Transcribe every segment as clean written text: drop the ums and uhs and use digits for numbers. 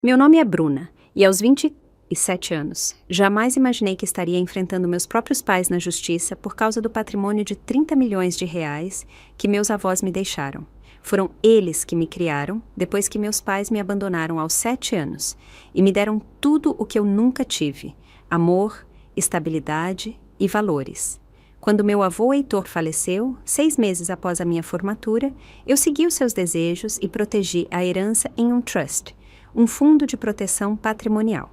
Meu nome é Bruna, e aos 27 anos, jamais imaginei que estaria enfrentando meus próprios pais na justiça por causa do patrimônio de 30 milhões de reais que meus avós me deixaram. Foram eles que me criaram depois que meus pais me abandonaram aos 7 anos e me deram tudo o que eu nunca tive: amor, estabilidade e valores. Quando meu avô Heitor faleceu, 6 meses após a minha formatura, eu segui os seus desejos e protegi a herança em um trust, um fundo de proteção patrimonial.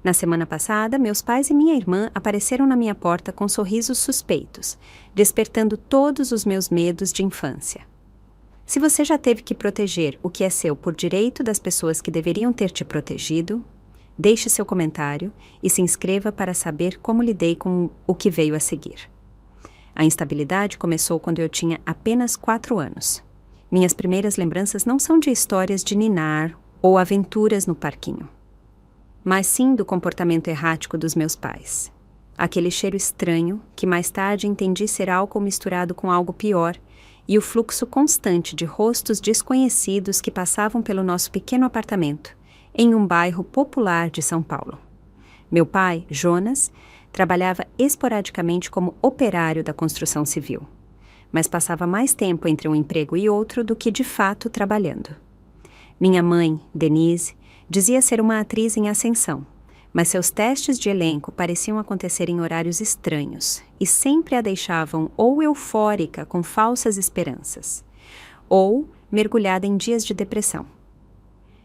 Na semana passada, meus pais e minha irmã apareceram na minha porta com sorrisos suspeitos, despertando todos os meus medos de infância. Se você já teve que proteger o que é seu por direito das pessoas que deveriam ter te protegido, deixe seu comentário e se inscreva para saber como lidei com o que veio a seguir. A instabilidade começou quando eu tinha apenas 4 anos. Minhas primeiras lembranças não são de histórias de ninar ou aventuras no parquinho, mas sim do comportamento errático dos meus pais. Aquele cheiro estranho, que mais tarde entendi ser álcool misturado com algo pior, e o fluxo constante de rostos desconhecidos que passavam pelo nosso pequeno apartamento, em um bairro popular de São Paulo. Meu pai, Jonas, trabalhava esporadicamente como operário da construção civil, mas passava mais tempo entre um emprego e outro do que de fato trabalhando. Minha mãe, Denise, dizia ser uma atriz em ascensão, mas seus testes de elenco pareciam acontecer em horários estranhos e sempre a deixavam ou eufórica com falsas esperanças, ou mergulhada em dias de depressão.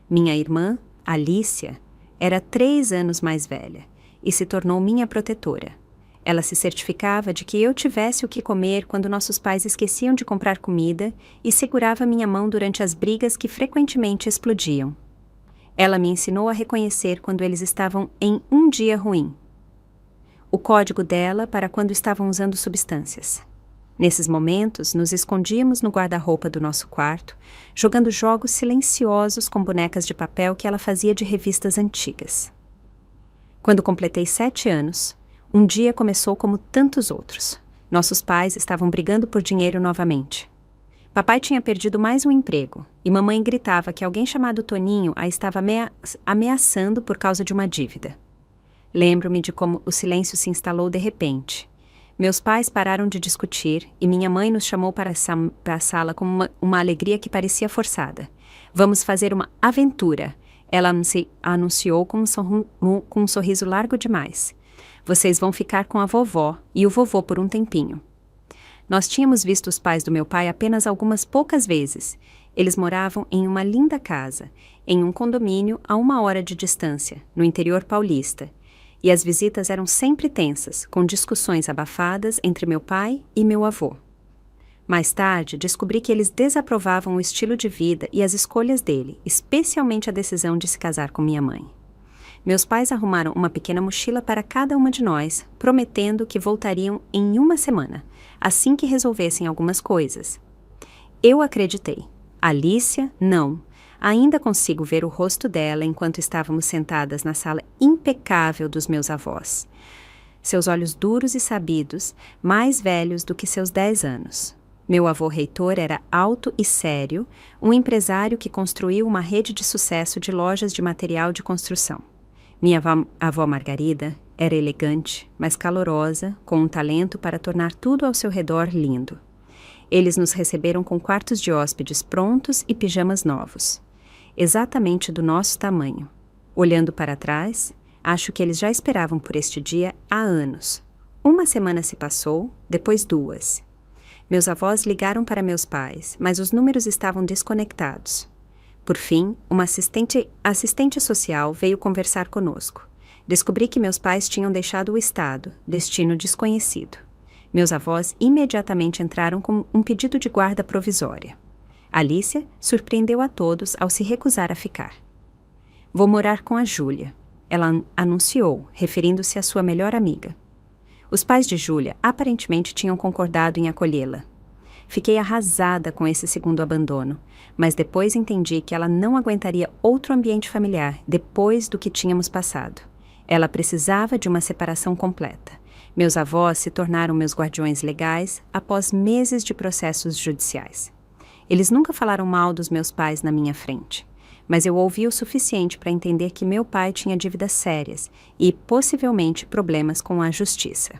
Minha irmã, Alicia, era 3 anos mais velha e se tornou minha protetora. Ela se certificava de que eu tivesse o que comer quando nossos pais esqueciam de comprar comida e segurava minha mão durante as brigas que frequentemente explodiam. Ela me ensinou a reconhecer quando eles estavam em um dia ruim. O código dela para quando estavam usando substâncias. Nesses momentos, nos escondíamos no guarda-roupa do nosso quarto, jogando jogos silenciosos com bonecas de papel que ela fazia de revistas antigas. Quando completei 7 anos, um dia começou como tantos outros. Nossos pais estavam brigando por dinheiro novamente. Papai tinha perdido mais um emprego, e mamãe gritava que alguém chamado Toninho a estava ameaçando por causa de uma dívida. Lembro-me de como o silêncio se instalou de repente. Meus pais pararam de discutir e minha mãe nos chamou para a sala com uma alegria que parecia forçada. Vamos fazer uma aventura, ela anunciou com um sorriso largo demais. Vocês vão ficar com a vovó e o vovô por um tempinho. Nós tínhamos visto os pais do meu pai apenas algumas poucas vezes. Eles moravam em uma linda casa, em um condomínio a 1 hora de distância, no interior paulista. E as visitas eram sempre tensas, com discussões abafadas entre meu pai e meu avô. Mais tarde, descobri que eles desaprovavam o estilo de vida e as escolhas dele, especialmente a decisão de se casar com minha mãe. Meus pais arrumaram uma pequena mochila para cada uma de nós, prometendo que voltariam em 1 semana, assim que resolvessem algumas coisas. Eu acreditei. Alicia, não. Ainda consigo ver o rosto dela enquanto estávamos sentadas na sala impecável dos meus avós. Seus olhos duros e sabidos, mais velhos do que seus 10 anos. Meu avô Heitor era alto e sério, um empresário que construiu uma rede de sucesso de lojas de material de construção. Minha avó Margarida era elegante, mas calorosa, com um talento para tornar tudo ao seu redor lindo. Eles nos receberam com quartos de hóspedes prontos e pijamas novos, exatamente do nosso tamanho. Olhando para trás, acho que eles já esperavam por este dia há anos. 1 semana se passou, depois 2. Meus avós ligaram para meus pais, mas os números estavam desconectados. Por fim, uma assistente social veio conversar conosco. Descobri que meus pais tinham deixado o estado, destino desconhecido. Meus avós imediatamente entraram com um pedido de guarda provisória. Alicia surpreendeu a todos ao se recusar a ficar. Vou morar com a Júlia, ela anunciou, referindo-se à sua melhor amiga. Os pais de Júlia aparentemente tinham concordado em acolhê-la. Fiquei arrasada com esse segundo abandono, mas depois entendi que ela não aguentaria outro ambiente familiar depois do que tínhamos passado. Ela precisava de uma separação completa. Meus avós se tornaram meus guardiões legais após meses de processos judiciais. Eles nunca falaram mal dos meus pais na minha frente, mas eu ouvi o suficiente para entender que meu pai tinha dívidas sérias e, possivelmente, problemas com a justiça.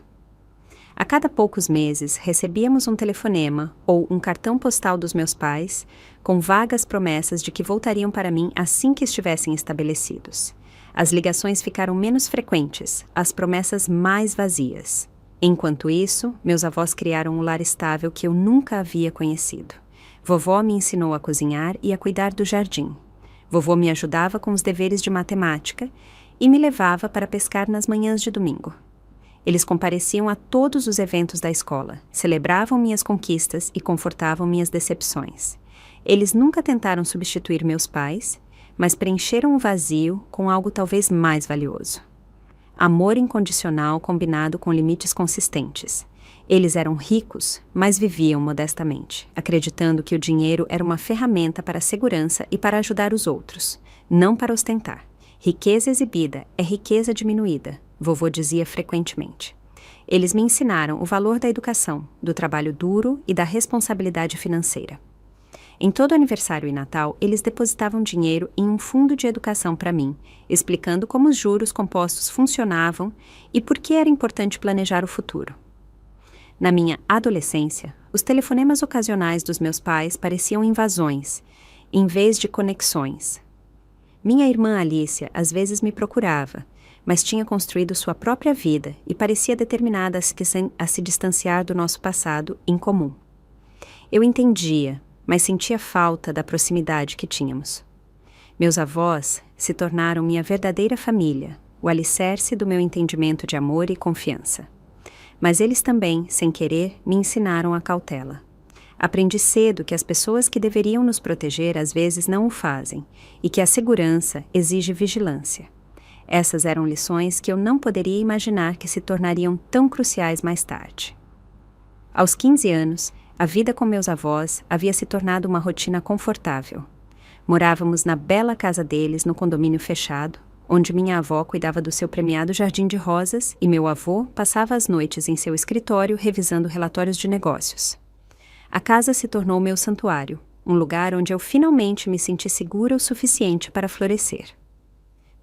A cada poucos meses, recebíamos um telefonema ou um cartão postal dos meus pais, com vagas promessas de que voltariam para mim assim que estivessem estabelecidos. As ligações ficaram menos frequentes, as promessas mais vazias. Enquanto isso, meus avós criaram um lar estável que eu nunca havia conhecido. Vovó me ensinou a cozinhar e a cuidar do jardim. Vovô me ajudava com os deveres de matemática e me levava para pescar nas manhãs de domingo. Eles compareciam a todos os eventos da escola, celebravam minhas conquistas e confortavam minhas decepções. Eles nunca tentaram substituir meus pais, mas preencheram o vazio com algo talvez mais valioso. Amor incondicional combinado com limites consistentes. Eles eram ricos, mas viviam modestamente, acreditando que o dinheiro era uma ferramenta para a segurança e para ajudar os outros, não para ostentar. Riqueza exibida é riqueza diminuída, vovô dizia frequentemente. Eles me ensinaram o valor da educação, do trabalho duro e da responsabilidade financeira. Em todo aniversário e Natal, eles depositavam dinheiro em um fundo de educação para mim, explicando como os juros compostos funcionavam e por que era importante planejar o futuro. Na minha adolescência, os telefonemas ocasionais dos meus pais pareciam invasões, em vez de conexões. Minha irmã Alicia às vezes me procurava, mas tinha construído sua própria vida e parecia determinada a se distanciar do nosso passado em comum. Eu entendia, mas sentia falta da proximidade que tínhamos. Meus avós se tornaram minha verdadeira família, o alicerce do meu entendimento de amor e confiança. Mas eles também, sem querer, me ensinaram a cautela. Aprendi cedo que as pessoas que deveriam nos proteger às vezes não o fazem, e que a segurança exige vigilância. Essas eram lições que eu não poderia imaginar que se tornariam tão cruciais mais tarde. Aos 15 anos, a vida com meus avós havia se tornado uma rotina confortável. Morávamos na bela casa deles, no condomínio fechado, onde minha avó cuidava do seu premiado jardim de rosas e meu avô passava as noites em seu escritório revisando relatórios de negócios. A casa se tornou meu santuário, um lugar onde eu finalmente me senti segura o suficiente para florescer.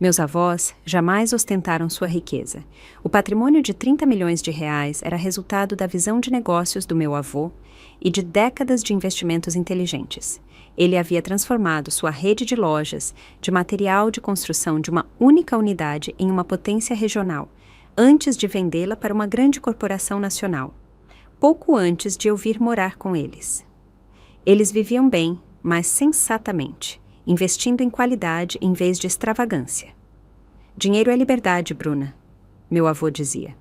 Meus avós jamais ostentaram sua riqueza. O patrimônio de 30 milhões de reais era resultado da visão de negócios do meu avô e de décadas de investimentos inteligentes. Ele havia transformado sua rede de lojas de material de construção de uma única unidade em uma potência regional, antes de vendê-la para uma grande corporação nacional, pouco antes de eu vir morar com eles. Eles viviam bem, mas sensatamente, investindo em qualidade em vez de extravagância. Dinheiro é liberdade, Bruna, meu avô dizia.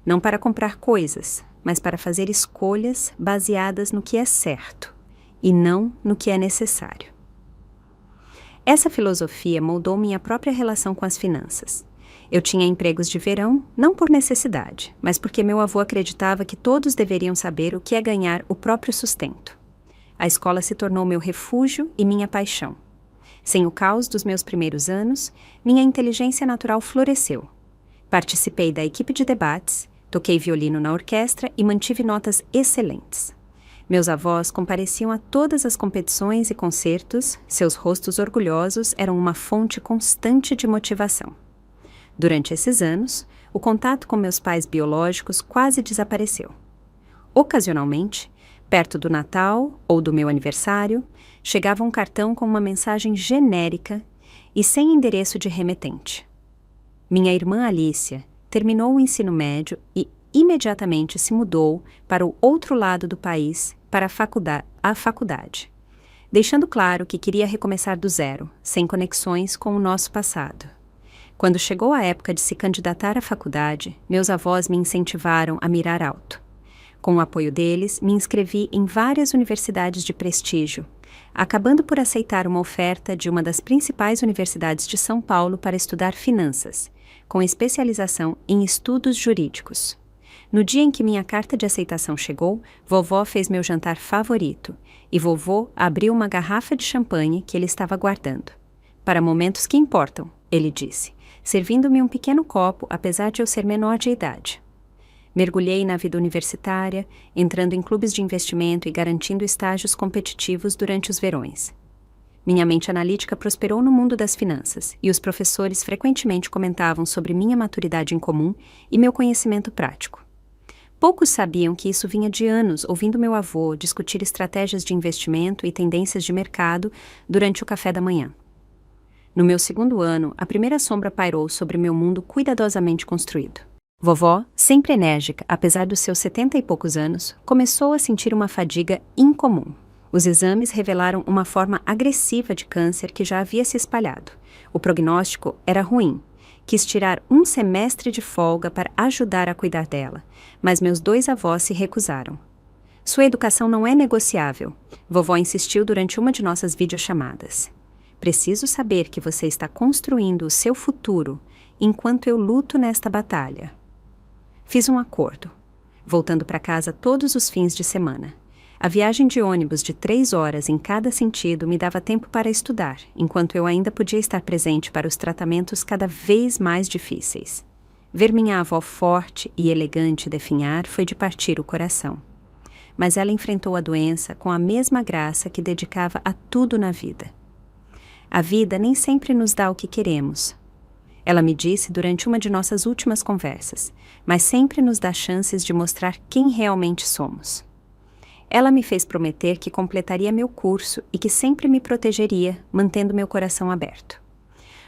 Não para comprar coisas, mas para fazer escolhas baseadas no que é certo e não no que é necessário. Essa filosofia moldou minha própria relação com as finanças. Eu tinha empregos de verão, não por necessidade, mas porque meu avô acreditava que todos deveriam saber o que é ganhar o próprio sustento. A escola se tornou meu refúgio e minha paixão. Sem o caos dos meus primeiros anos, minha inteligência natural floresceu. Participei da equipe de debates, toquei violino na orquestra e mantive notas excelentes. Meus avós compareciam a todas as competições e concertos, seus rostos orgulhosos eram uma fonte constante de motivação. Durante esses anos, o contato com meus pais biológicos quase desapareceu. Ocasionalmente, perto do Natal ou do meu aniversário, chegava um cartão com uma mensagem genérica e sem endereço de remetente. Minha irmã Alicia terminou o ensino médio e imediatamente se mudou para o outro lado do país, para a faculdade, deixando claro que queria recomeçar do zero, sem conexões com o nosso passado. Quando chegou a época de se candidatar à faculdade, meus avós me incentivaram a mirar alto. Com o apoio deles, me inscrevi em várias universidades de prestígio, acabando por aceitar uma oferta de uma das principais universidades de São Paulo para estudar finanças, com especialização em estudos jurídicos. No dia em que minha carta de aceitação chegou, vovó fez meu jantar favorito e vovô abriu uma garrafa de champanhe que ele estava guardando. Para momentos que importam, ele disse, servindo-me um pequeno copo apesar de eu ser menor de idade. Mergulhei na vida universitária, entrando em clubes de investimento e garantindo estágios competitivos durante os verões. Minha mente analítica prosperou no mundo das finanças, e os professores frequentemente comentavam sobre minha maturidade em comum e meu conhecimento prático. Poucos sabiam que isso vinha de anos ouvindo meu avô discutir estratégias de investimento e tendências de mercado durante o café da manhã. No meu segundo ano, a primeira sombra pairou sobre meu mundo cuidadosamente construído. Vovó, sempre enérgica, apesar dos seus 70 e poucos anos, começou a sentir uma fadiga incomum. Os exames revelaram uma forma agressiva de câncer que já havia se espalhado. O prognóstico era ruim. Quis tirar um semestre de folga para ajudar a cuidar dela, mas meus 2 avós se recusaram. Sua educação não é negociável. Vovó insistiu durante uma de nossas videochamadas. Preciso saber que você está construindo o seu futuro enquanto eu luto nesta batalha. Fiz um acordo, voltando para casa todos os fins de semana. A viagem de ônibus de 3 horas em cada sentido me dava tempo para estudar, enquanto eu ainda podia estar presente para os tratamentos cada vez mais difíceis. Ver minha avó forte e elegante definhar foi de partir o coração. Mas ela enfrentou a doença com a mesma graça que dedicava a tudo na vida. A vida nem sempre nos dá o que queremos. Ela me disse durante uma de nossas últimas conversas, mas sempre nos dá chances de mostrar quem realmente somos. Ela me fez prometer que completaria meu curso e que sempre me protegeria, mantendo meu coração aberto.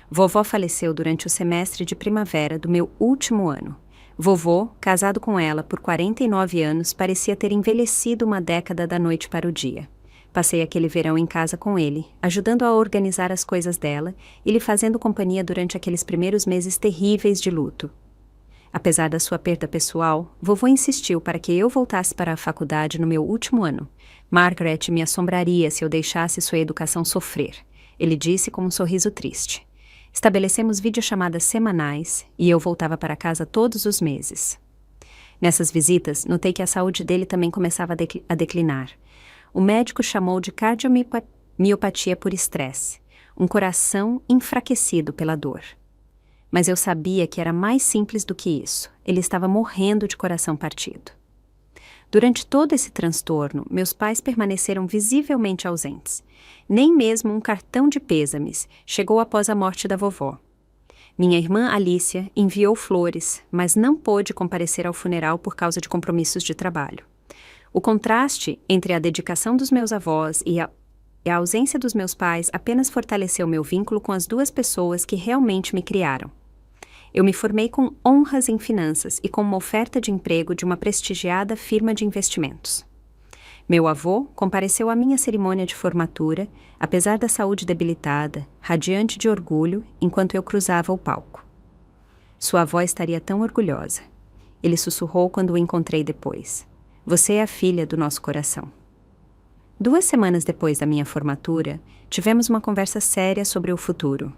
Vovó faleceu durante o semestre de primavera do meu último ano. Vovô, casado com ela por 49 anos, parecia ter envelhecido uma década da noite para o dia. Passei aquele verão em casa com ele, ajudando a organizar as coisas dela e lhe fazendo companhia durante aqueles primeiros meses terríveis de luto. Apesar da sua perda pessoal, vovô insistiu para que eu voltasse para a faculdade no meu último ano. Margaret me assombraria se eu deixasse sua educação sofrer, ele disse com um sorriso triste. Estabelecemos videochamadas semanais e eu voltava para casa todos os meses. Nessas visitas, notei que a saúde dele também começava a declinar. O médico chamou de cardiomiopatia por estresse, um coração enfraquecido pela dor. Mas eu sabia que era mais simples do que isso. Ele estava morrendo de coração partido. Durante todo esse transtorno, meus pais permaneceram visivelmente ausentes. Nem mesmo um cartão de pêsames chegou após a morte da vovó. Minha irmã Alicia enviou flores, mas não pôde comparecer ao funeral por causa de compromissos de trabalho. O contraste entre a dedicação dos meus avós e a ausência dos meus pais apenas fortaleceu meu vínculo com as 2 pessoas que realmente me criaram. Eu me formei com honras em finanças e com uma oferta de emprego de uma prestigiada firma de investimentos. Meu avô compareceu à minha cerimônia de formatura, apesar da saúde debilitada, radiante de orgulho, enquanto eu cruzava o palco. Sua avó estaria tão orgulhosa. Ele sussurrou quando o encontrei depois. Você é a filha do nosso coração. 2 semanas depois da minha formatura, tivemos uma conversa séria sobre o futuro.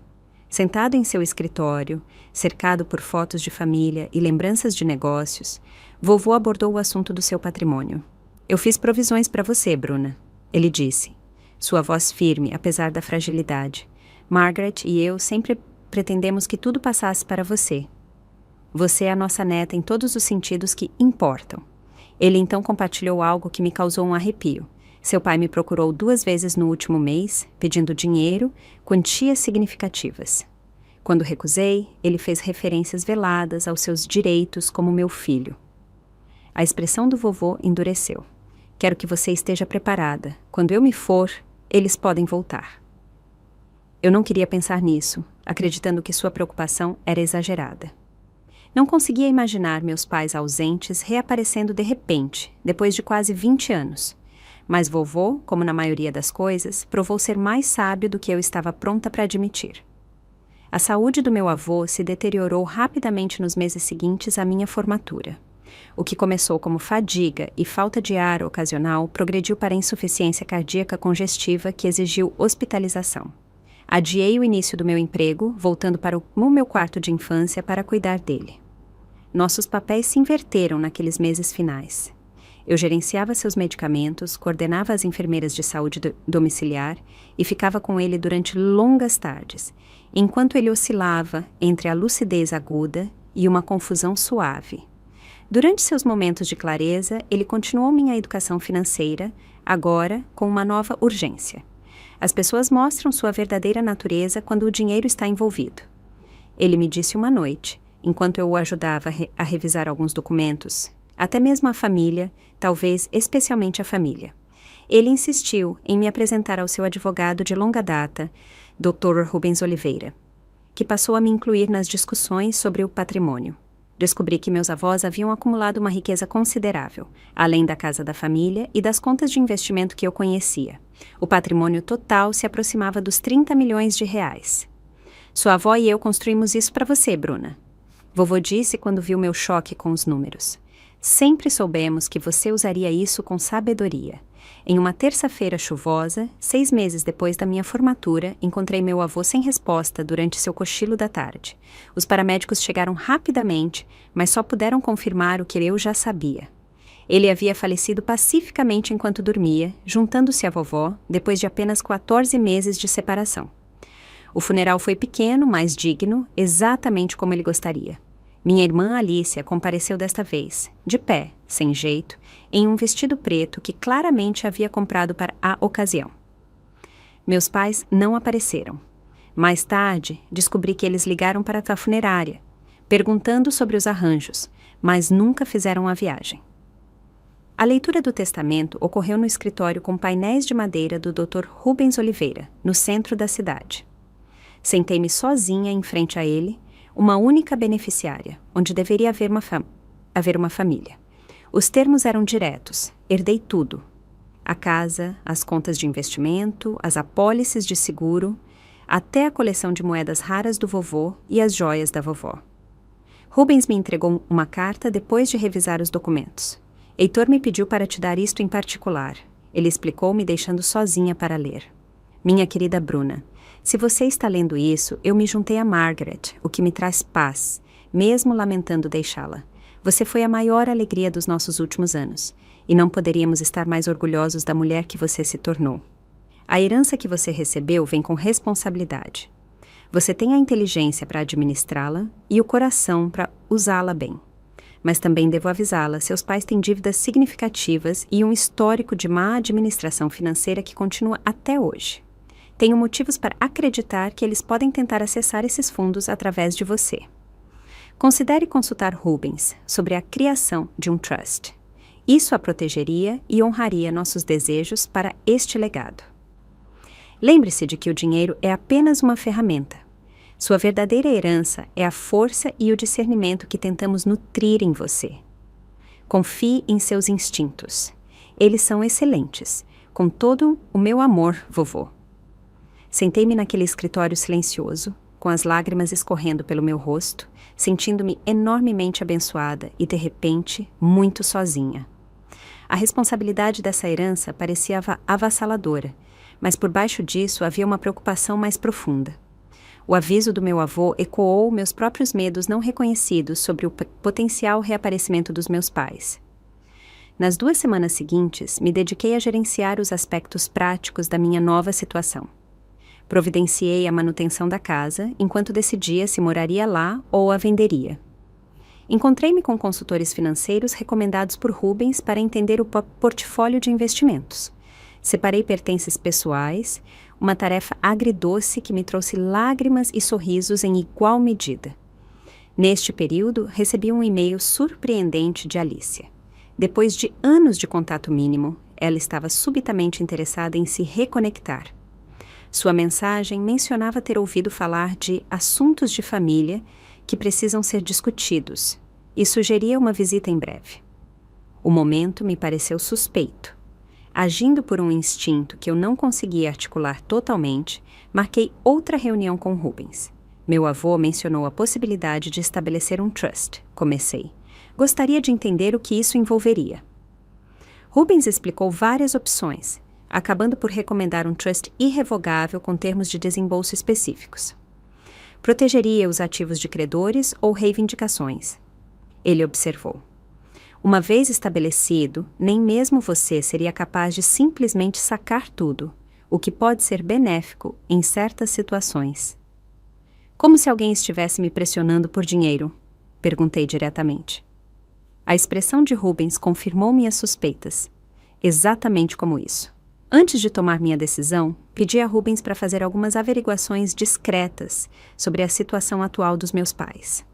Sentado em seu escritório, cercado por fotos de família e lembranças de negócios, vovô abordou o assunto do seu patrimônio. Eu fiz provisões para você, Bruna, ele disse, sua voz firme, apesar da fragilidade. Margaret e eu sempre pretendemos que tudo passasse para você. Você é a nossa neta em todos os sentidos que importam. Ele então compartilhou algo que me causou um arrepio. Seu pai me procurou 2 vezes no último mês, pedindo dinheiro, quantias significativas. Quando recusei, ele fez referências veladas aos seus direitos como meu filho. A expressão do vovô endureceu. Quero que você esteja preparada. Quando eu me for, eles podem voltar. Eu não queria pensar nisso, acreditando que sua preocupação era exagerada. Não conseguia imaginar meus pais ausentes reaparecendo de repente, depois de quase 20 anos. Mas vovô, como na maioria das coisas, provou ser mais sábio do que eu estava pronta para admitir. A saúde do meu avô se deteriorou rapidamente nos meses seguintes à minha formatura. O que começou como fadiga e falta de ar ocasional progrediu para insuficiência cardíaca congestiva que exigiu hospitalização. Adiei o início do meu emprego, voltando para o meu quarto de infância para cuidar dele. Nossos papéis se inverteram naqueles meses finais. Eu gerenciava seus medicamentos, coordenava as enfermeiras de saúde domiciliar e ficava com ele durante longas tardes, enquanto ele oscilava entre a lucidez aguda e uma confusão suave. Durante seus momentos de clareza, ele continuou minha educação financeira, agora com uma nova urgência. As pessoas mostram sua verdadeira natureza quando o dinheiro está envolvido. Ele me disse uma noite, enquanto eu o ajudava a revisar alguns documentos, até mesmo a família, talvez especialmente a família. Ele insistiu em me apresentar ao seu advogado de longa data, Dr. Rubens Oliveira, que passou a me incluir nas discussões sobre o patrimônio. Descobri que meus avós haviam acumulado uma riqueza considerável, além da casa da família e das contas de investimento que eu conhecia. O patrimônio total se aproximava dos 30 milhões de reais. Sua avó e eu construímos isso para você, Bruna. Vovô disse quando viu meu choque com os números. Sempre soubemos que você usaria isso com sabedoria. Em uma terça-feira chuvosa, 6 meses depois da minha formatura, encontrei meu avô sem resposta durante seu cochilo da tarde. Os paramédicos chegaram rapidamente, mas só puderam confirmar o que eu já sabia. Ele havia falecido pacificamente enquanto dormia, juntando-se à vovó, depois de apenas 14 meses de separação. O funeral foi pequeno, mas digno, exatamente como ele gostaria. Minha irmã Alicia compareceu desta vez, de pé, sem jeito, em um vestido preto que claramente havia comprado para a ocasião. Meus pais não apareceram. Mais tarde, descobri que eles ligaram para a funerária, perguntando sobre os arranjos, mas nunca fizeram a viagem. A leitura do testamento ocorreu no escritório com painéis de madeira do Dr. Rubens Oliveira, no centro da cidade. Sentei-me sozinha em frente a ele, uma única beneficiária, onde deveria haver uma família. Os termos eram diretos, herdei tudo. A casa, as contas de investimento, as apólices de seguro, até a coleção de moedas raras do vovô e as joias da vovó. Rubens me entregou uma carta depois de revisar os documentos. Heitor me pediu para te dar isto em particular. Ele explicou, me deixando sozinha para ler. Minha querida Bruna, se você está lendo isso, eu me juntei a Margaret, o que me traz paz, mesmo lamentando deixá-la. Você foi a maior alegria dos nossos últimos anos, e não poderíamos estar mais orgulhosos da mulher que você se tornou. A herança que você recebeu vem com responsabilidade. Você tem a inteligência para administrá-la e o coração para usá-la bem. Mas também devo avisá-la, seus pais têm dívidas significativas e um histórico de má administração financeira que continua até hoje. Tenho motivos para acreditar que eles podem tentar acessar esses fundos através de você. Considere consultar Rubens sobre a criação de um trust. Isso a protegeria e honraria nossos desejos para este legado. Lembre-se de que o dinheiro é apenas uma ferramenta. Sua verdadeira herança é a força e o discernimento que tentamos nutrir em você. Confie em seus instintos. Eles são excelentes. Com todo o meu amor, vovô. Sentei-me naquele escritório silencioso, com as lágrimas escorrendo pelo meu rosto, sentindo-me enormemente abençoada e, de repente, muito sozinha. A responsabilidade dessa herança parecia avassaladora, mas por baixo disso havia uma preocupação mais profunda. O aviso do meu avô ecoou meus próprios medos não reconhecidos sobre o potencial reaparecimento dos meus pais. Nas 2 semanas seguintes, me dediquei a gerenciar os aspectos práticos da minha nova situação. Providenciei a manutenção da casa, enquanto decidia se moraria lá ou a venderia. Encontrei-me com consultores financeiros recomendados por Rubens para entender o portfólio de investimentos. Separei pertences pessoais, uma tarefa agridoce que me trouxe lágrimas e sorrisos em igual medida. Neste período, recebi um e-mail surpreendente de Alicia. Depois de anos de contato mínimo, ela estava subitamente interessada em se reconectar. Sua mensagem mencionava ter ouvido falar de assuntos de família que precisam ser discutidos e sugeria uma visita em breve. O momento me pareceu suspeito. Agindo por um instinto que eu não conseguia articular totalmente, marquei outra reunião com Rubens. Meu avô mencionou a possibilidade de estabelecer um trust. Comecei. Gostaria de entender o que isso envolveria. Rubens explicou várias opções, acabando por recomendar um trust irrevogável com termos de desembolso específicos. Protegeria os ativos de credores ou reivindicações. Ele observou. Uma vez estabelecido, nem mesmo você seria capaz de simplesmente sacar tudo, o que pode ser benéfico em certas situações. Como se alguém estivesse me pressionando por dinheiro? Perguntei diretamente. A expressão de Rubens confirmou minhas suspeitas. Exatamente como isso. Antes de tomar minha decisão, pedi a Rubens para fazer algumas averiguações discretas sobre a situação atual dos meus pais.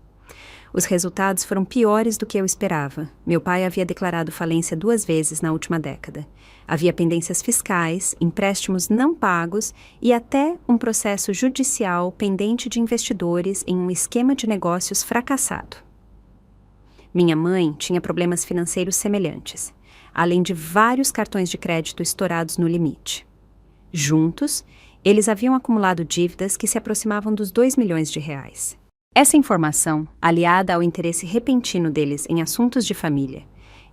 Os resultados foram piores do que eu esperava. Meu pai havia declarado falência 2 vezes na última década. Havia pendências fiscais, empréstimos não pagos e até um processo judicial pendente de investidores em um esquema de negócios fracassado. Minha mãe tinha problemas financeiros semelhantes, além de vários cartões de crédito estourados no limite. Juntos, eles haviam acumulado dívidas que se aproximavam dos 2 milhões de reais. Essa informação, aliada ao interesse repentino deles em assuntos de família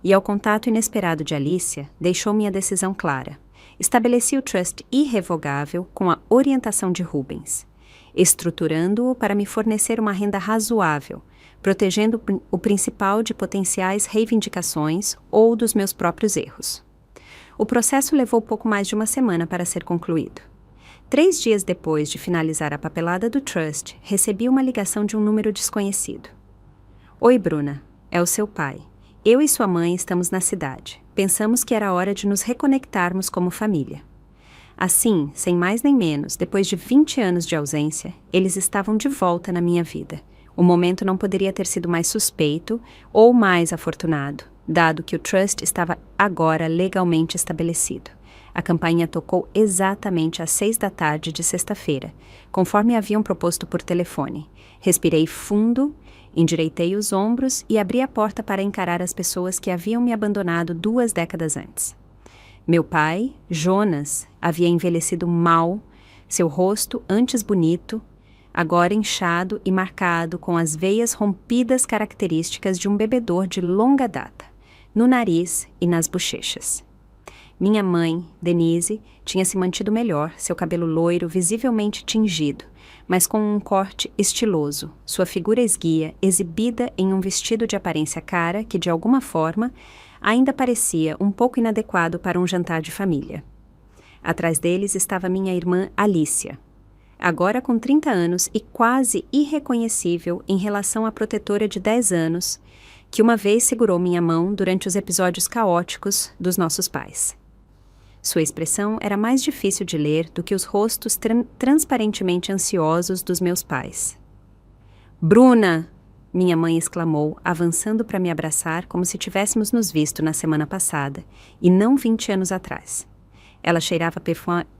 e ao contato inesperado de Alicia, deixou minha decisão clara. Estabeleci o trust irrevogável com a orientação de Rubens, estruturando-o para me fornecer uma renda razoável, protegendo o principal de potenciais reivindicações ou dos meus próprios erros. O processo levou pouco mais de 1 semana para ser concluído. 3 dias depois de finalizar a papelada do trust, recebi uma ligação de um número desconhecido. Oi, Bruna. É o seu pai. Eu e sua mãe estamos na cidade. Pensamos que era hora de nos reconectarmos como família. Assim, sem mais nem menos, depois de 20 anos de ausência, eles estavam de volta na minha vida. O momento não poderia ter sido mais suspeito ou mais afortunado, dado que o trust estava agora legalmente estabelecido. A campainha tocou exatamente às 6 da tarde de sexta-feira, conforme haviam proposto por telefone. Respirei fundo, endireitei os ombros e abri a porta para encarar as pessoas que haviam me abandonado 2 décadas antes. Meu pai, Jonas, havia envelhecido mal, seu rosto, antes bonito, agora inchado e marcado com as veias rompidas características de um bebedor de longa data, no nariz e nas bochechas. Minha mãe, Denise, tinha se mantido melhor, seu cabelo loiro visivelmente tingido, mas com um corte estiloso, sua figura esguia exibida em um vestido de aparência cara que, de alguma forma, ainda parecia um pouco inadequado para um jantar de família. Atrás deles estava minha irmã Alicia, agora com 30 anos e quase irreconhecível em relação à protetora de 10 anos, que uma vez segurou minha mão durante os episódios caóticos dos nossos pais. Sua expressão era mais difícil de ler do que os rostos transparentemente ansiosos dos meus pais. Bruna! Minha mãe exclamou, avançando para me abraçar como se tivéssemos nos visto na semana passada, e não 20 anos atrás. Ela cheirava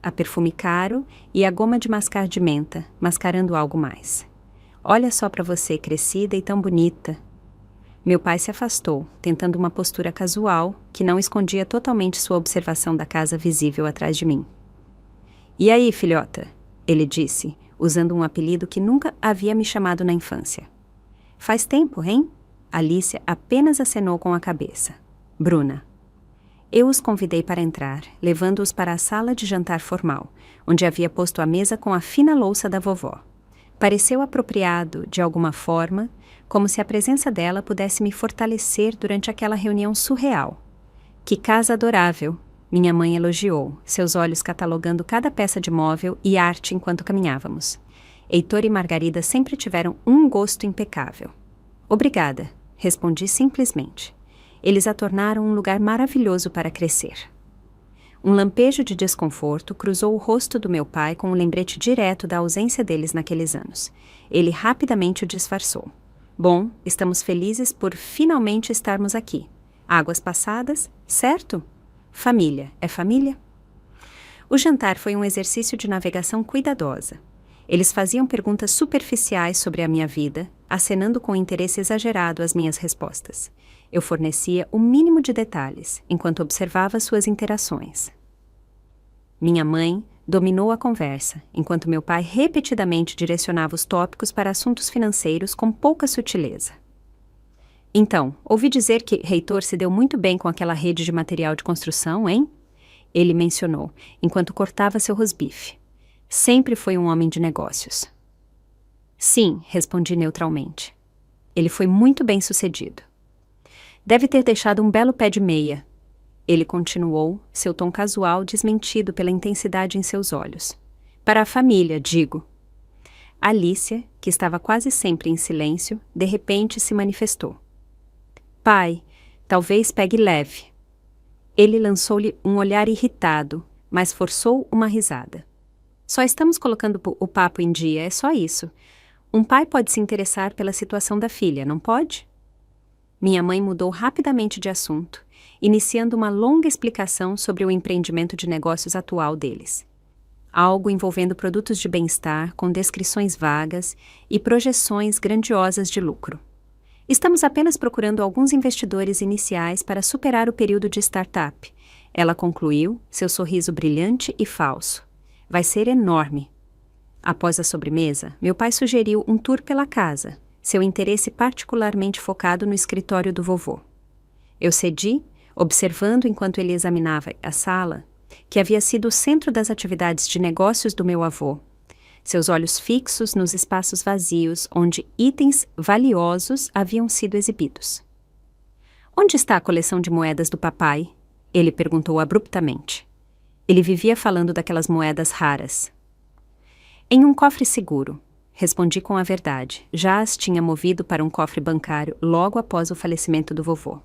a perfume caro e a goma de mascar de menta, mascarando algo mais. Olha só para você, crescida e tão bonita. Meu pai se afastou, tentando uma postura casual que não escondia totalmente sua observação da casa visível atrás de mim. E aí, filhota? Ele disse, usando um apelido que nunca havia me chamado na infância. Faz tempo, hein? Alicia apenas acenou com a cabeça. Bruna. Eu os convidei para entrar, levando-os para a sala de jantar formal, onde havia posto a mesa com a fina louça da vovó. Pareceu apropriado, de alguma forma, como se a presença dela pudesse me fortalecer durante aquela reunião surreal. Que casa adorável! Minha mãe elogiou, seus olhos catalogando cada peça de móvel e arte enquanto caminhávamos. Heitor e Margarida sempre tiveram um gosto impecável. Obrigada, respondi simplesmente. Eles a tornaram um lugar maravilhoso para crescer. Um lampejo de desconforto cruzou o rosto do meu pai com um lembrete direto da ausência deles naqueles anos. Ele rapidamente o disfarçou. Bom, estamos felizes por finalmente estarmos aqui. Águas passadas, certo? Família, é família? O jantar foi um exercício de navegação cuidadosa. Eles faziam perguntas superficiais sobre a minha vida, acenando com interesse exagerado às minhas respostas. Eu fornecia o mínimo de detalhes, enquanto observava suas interações. Minha mãe dominou a conversa, enquanto meu pai repetidamente direcionava os tópicos para assuntos financeiros com pouca sutileza. Então, ouvi dizer que Heitor se deu muito bem com aquela rede de material de construção, hein? Ele mencionou, enquanto cortava seu rosbife. Sempre foi um homem de negócios. Sim, respondi neutralmente. Ele foi muito bem-sucedido. Deve ter deixado um belo pé de meia. Ele continuou, seu tom casual desmentido pela intensidade em seus olhos. Para a família, digo. Alicia, que estava quase sempre em silêncio, de repente se manifestou. Pai, talvez pegue leve. Ele lançou-lhe um olhar irritado, mas forçou uma risada. Só estamos colocando o papo em dia, é só isso. Um pai pode se interessar pela situação da filha, não pode? Minha mãe mudou rapidamente de assunto, iniciando uma longa explicação sobre o empreendimento de negócios atual deles. Algo envolvendo produtos de bem-estar com descrições vagas e projeções grandiosas de lucro. Estamos apenas procurando alguns investidores iniciais para superar o período de startup. Ela concluiu, seu sorriso brilhante e falso. Vai ser enorme. Após a sobremesa, meu pai sugeriu um tour pela casa, seu interesse particularmente focado no escritório do vovô. Eu cedi, observando enquanto ele examinava a sala, que havia sido o centro das atividades de negócios do meu avô, seus olhos fixos nos espaços vazios onde itens valiosos haviam sido exibidos. Onde está a coleção de moedas do papai? Ele perguntou abruptamente. Ele vivia falando daquelas moedas raras. Em um cofre seguro, respondi com a verdade. Já as tinha movido para um cofre bancário logo após o falecimento do vovô.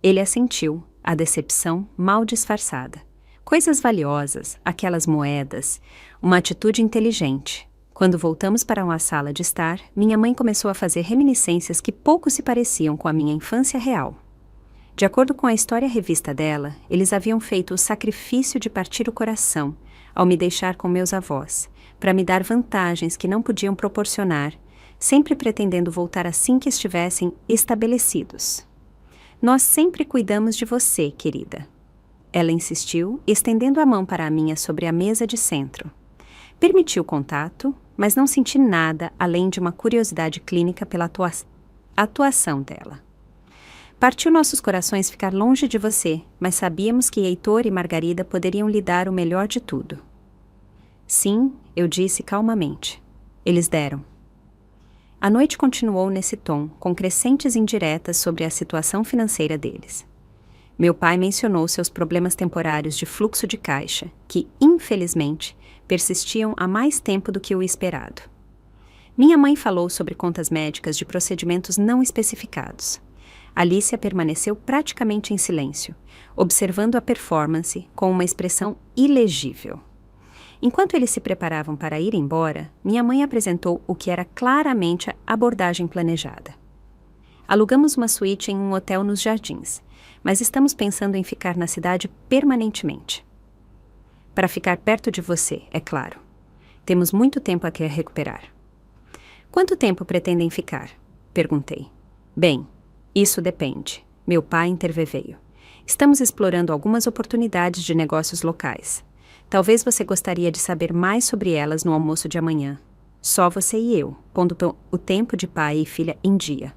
Ele assentiu, a decepção mal disfarçada. Coisas valiosas, aquelas moedas, uma atitude inteligente. Quando voltamos para uma sala de estar, minha mãe começou a fazer reminiscências que pouco se pareciam com a minha infância real. De acordo com a história revista dela, eles haviam feito o sacrifício de partir o coração ao me deixar com meus avós, para me dar vantagens que não podiam proporcionar, sempre pretendendo voltar assim que estivessem estabelecidos. Nós sempre cuidamos de você, querida. Ela insistiu, estendendo a mão para a minha sobre a mesa de centro. Permitiu contato, mas não senti nada além de uma curiosidade clínica pela atuação dela. Partiu nossos corações ficar longe de você, mas sabíamos que Heitor e Margarida poderiam lhe dar o melhor de tudo. Sim, eu disse calmamente. Eles deram. A noite continuou nesse tom, com crescentes indiretas sobre a situação financeira deles. Meu pai mencionou seus problemas temporários de fluxo de caixa, que, infelizmente, persistiam há mais tempo do que o esperado. Minha mãe falou sobre contas médicas de procedimentos não especificados. Alicia permaneceu praticamente em silêncio, observando a performance com uma expressão ilegível. Enquanto eles se preparavam para ir embora, minha mãe apresentou o que era claramente a abordagem planejada. Alugamos uma suíte em um hotel nos Jardins, mas estamos pensando em ficar na cidade permanentemente. Para ficar perto de você, é claro. Temos muito tempo a recuperar. Quanto tempo pretendem ficar? Perguntei. Bem, isso depende. Meu pai interveio. Estamos explorando algumas oportunidades de negócios locais. Talvez você gostaria de saber mais sobre elas no almoço de amanhã. Só você e eu, pondo o tempo de pai e filha em dia.